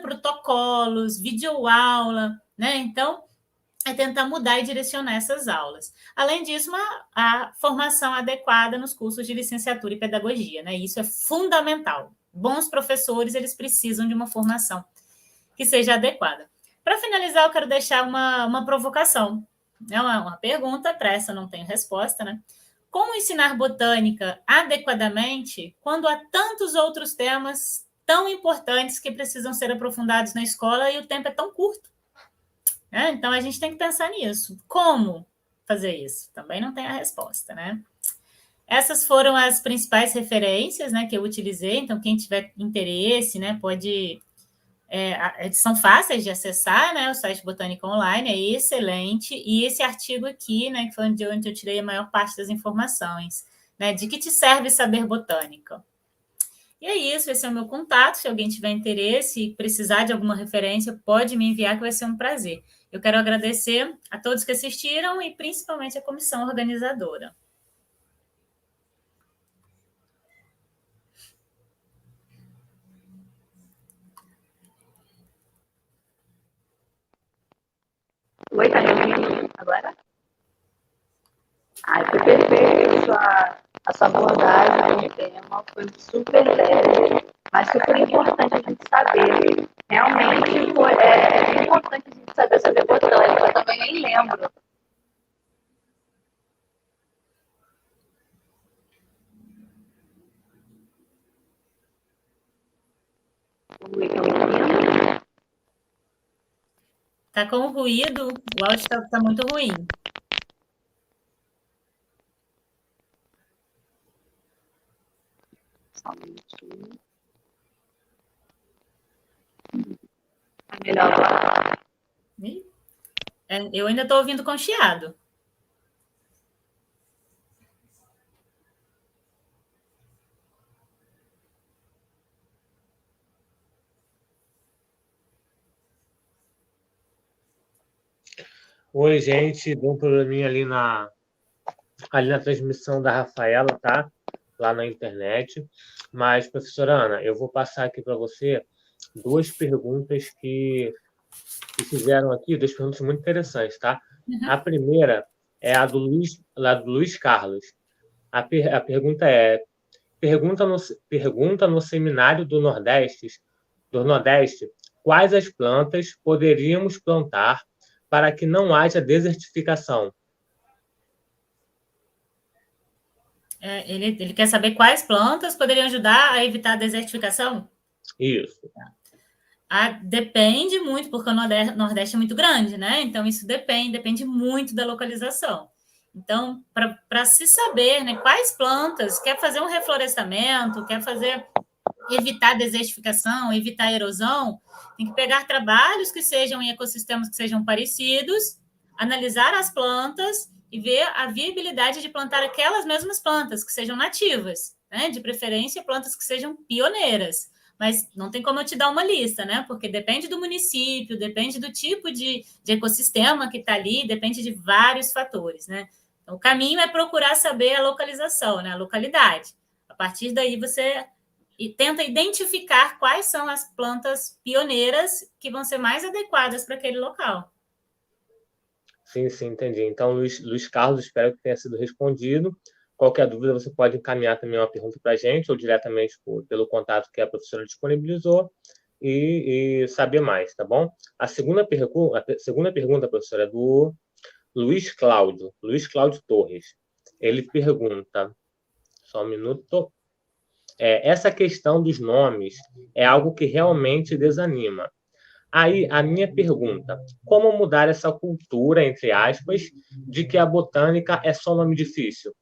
protocolos, videoaula, né? Então, é tentar mudar e direcionar essas aulas. Além disso, a formação adequada nos cursos de licenciatura e pedagogia, né? Isso é fundamental. Bons professores, eles precisam de uma formação que seja adequada. Para finalizar, eu quero deixar uma provocação, né? Uma pergunta, para essa eu não tenho resposta, né? Como ensinar botânica adequadamente quando há tantos outros temas tão importantes que precisam ser aprofundados na escola e o tempo é tão curto? Então, a gente tem que pensar nisso. Como fazer isso? Também não tem a resposta, né? Essas foram as principais referências, né, que eu utilizei. Então, quem tiver interesse, né, pode... são fáceis de acessar, né? O site Botânica Online é excelente. E esse artigo aqui, né, que foi onde eu tirei a maior parte das informações, né? De que te serve saber botânica? E é isso, esse é o meu contato. Se alguém tiver interesse e precisar de alguma referência, pode me enviar, que vai ser um prazer. Eu quero agradecer a todos que assistiram e principalmente a comissão organizadora. Oi, tá me ouvindo agora? Ai, foi perfeito a sua abordagem no tema, foi super leve, mas super importante a gente saber. Realmente é importante a gente saber botânica, eu também nem lembro. Oi, tá me ouvindo? Está com ruído, o áudio está muito ruim. Só um minutinho. Tá melhor agora? Eu ainda estou ouvindo com chiado. Oi, gente. Deu um probleminha ali na transmissão da Rafaela, tá? Lá na internet. Mas, professora Ana, eu vou passar aqui para você duas perguntas que fizeram aqui, duas perguntas muito interessantes, tá? A primeira é a do Luiz Carlos. A pergunta é: pergunta no seminário do Nordeste, quais as plantas poderíamos plantar para que não haja desertificação? Ele quer saber quais plantas poderiam ajudar a evitar a desertificação? Isso. Depende muito, porque o Nordeste é muito grande, né? Então, isso depende muito da localização. Então, para se saber, né, quais plantas, quer fazer um reflorestamento, quer evitar desertificação, evitar erosão, tem que pegar trabalhos que sejam em ecossistemas que sejam parecidos, analisar as plantas e ver a viabilidade de plantar aquelas mesmas plantas que sejam nativas, né? De preferência, plantas que sejam pioneiras. Mas não tem como eu te dar uma lista, né? Porque depende do município, depende do tipo de ecossistema que está ali, depende de vários fatores, né? Então, o caminho é procurar saber a localização, né? A localidade. A partir daí, você tenta identificar quais são as plantas pioneiras que vão ser mais adequadas para aquele local. Sim, entendi. Então, Luiz Carlos, espero que tenha sido respondido. Qualquer dúvida, você pode encaminhar também uma pergunta para a gente, ou diretamente pelo contato que a professora disponibilizou, e saber mais, tá bom? A segunda pergunta, professora, é do Luiz Cláudio Torres. Ele pergunta, só um minuto, essa questão dos nomes é algo que realmente desanima. Aí, a minha pergunta, como mudar essa cultura, entre aspas, de que a botânica é só nome difícil?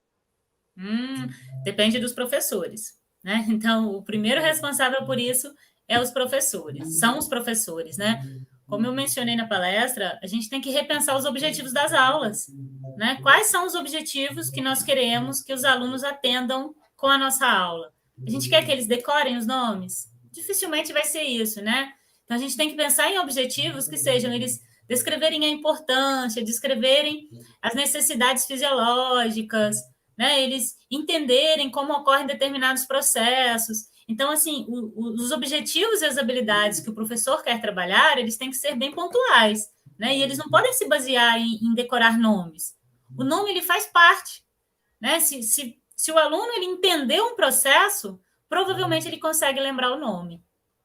Depende dos professores, né? Então, o primeiro responsável por isso são os professores, né? Como eu mencionei na palestra, a gente tem que repensar os objetivos das aulas, né? Quais são os objetivos que nós queremos que os alunos atendam com a nossa aula? A gente quer que eles decorem os nomes? Dificilmente vai ser isso, né? Então, a gente tem que pensar em objetivos que sejam eles descreverem a importância, descreverem as necessidades fisiológicas, né? Eles entenderem como ocorrem determinados processos. Então, assim, os objetivos e as habilidades que o professor quer trabalhar, eles têm que ser bem pontuais, né? E eles não podem se basear em decorar nomes. O nome, ele faz parte, né? Se o aluno ele entender um processo, provavelmente ele consegue lembrar o nome.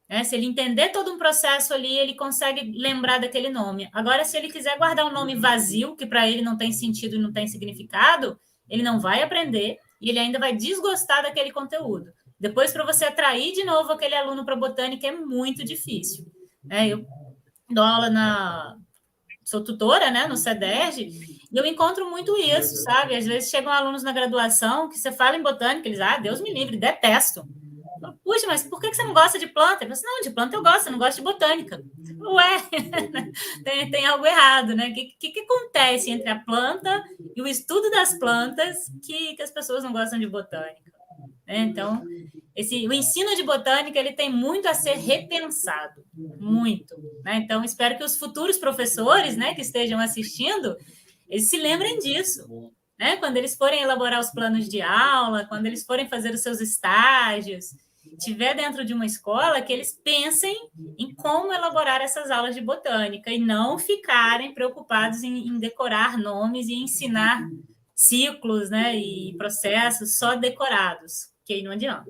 Né? Se ele entender todo um processo ali, ele consegue lembrar daquele nome. Agora, se ele quiser guardar um nome vazio, que para ele não tem sentido e não tem significado, ele não vai aprender e ele ainda vai desgostar daquele conteúdo. Depois, para você atrair de novo aquele aluno para botânica, é muito difícil. Eu dou aula sou tutora, né, no CEDERJ, e eu encontro muito isso, sabe? Às vezes chegam alunos na graduação que você fala em botânica, eles, Deus me livre, detesto. Puxa, mas por que você não gosta de planta? Eu falo, não, de planta eu gosto, eu não gosto de botânica. Ué, tem algo errado, né? O que acontece entre a planta e o estudo das plantas que as pessoas não gostam de botânica? Então, o ensino de botânica ele tem muito a ser repensado, muito. Né? Então, espero que os futuros professores, né, que estejam assistindo, eles se lembrem disso. Né? Quando eles forem elaborar os planos de aula, quando eles forem fazer os seus estágios, estiver dentro de uma escola, que eles pensem em como elaborar essas aulas de botânica e não ficarem preocupados em decorar nomes e ensinar ciclos, né, e processos só decorados, que aí não adianta.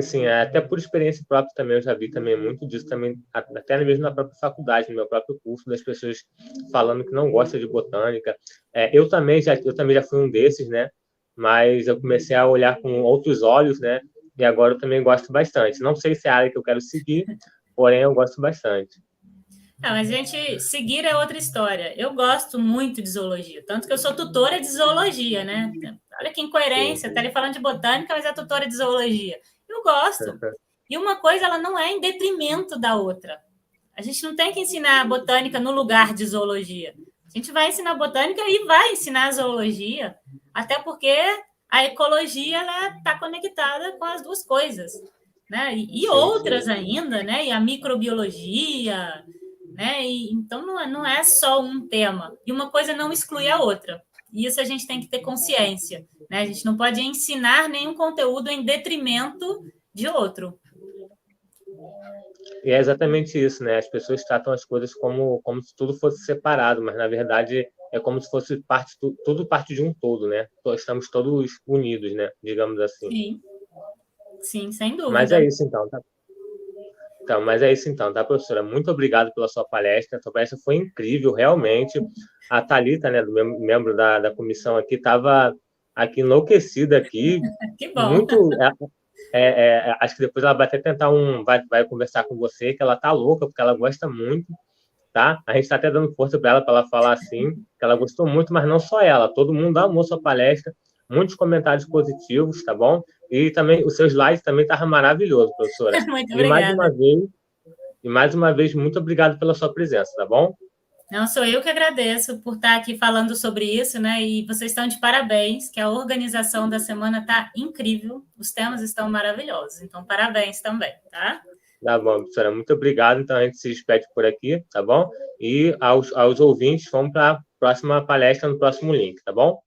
Sim, até por experiência própria também, eu já vi também muito disso também, até mesmo na própria faculdade, no meu próprio curso, das pessoas falando que não gostam de botânica. Eu também já fui um desses, né? Mas eu comecei a olhar com outros olhos, né? E agora eu também gosto bastante. Não sei se é a área que eu quero seguir, porém eu gosto bastante. Mas a gente seguir é outra história. Eu gosto muito de zoologia, tanto que eu sou tutora de zoologia, né? Olha que incoerência, tá ali falando de botânica, mas é tutora de zoologia. Eu gosto. E uma coisa, ela não é em detrimento da outra. A gente não tem que ensinar botânica no lugar de zoologia. A gente vai ensinar botânica e vai ensinar zoologia, até porque a ecologia ela está conectada com as duas coisas, né? E outras ainda, né? E a microbiologia, né? E, então, não é só um tema. E uma coisa não exclui a outra. Isso a gente tem que ter consciência, né? A gente não pode ensinar nenhum conteúdo em detrimento de outro. E é exatamente isso, né? As pessoas tratam as coisas como se tudo fosse separado, mas na verdade é como se fosse tudo parte de um todo, né? Estamos todos unidos, né? Digamos assim. Sim, sem dúvida. Mas é isso então, tá? Mas é isso então, tá, professora? Muito obrigado pela sua palestra. A sua palestra foi incrível, realmente. A Thalita, né, membro da comissão aqui, estava aqui enlouquecida aqui. Que bom. Muito. Acho que depois ela vai até tentar vai conversar com você, que ela tá louca, porque ela gosta muito, tá? A gente está até dando força para ela falar assim, que ela gostou muito, mas não só ela, todo mundo amou sua palestra, muitos comentários positivos, tá bom? E também os seus slides também estavam maravilhosos, professora. Muito E obrigada. mais uma vez, muito obrigado pela sua presença, tá bom? Não, sou eu que agradeço por estar aqui falando sobre isso, né? E vocês estão de parabéns, que a organização da semana está incrível, os temas estão maravilhosos. Então, parabéns também, tá? Tá bom, professora, muito obrigado. Então, a gente se despede por aqui, tá bom? E aos ouvintes, vamos para a próxima palestra no próximo link, tá bom?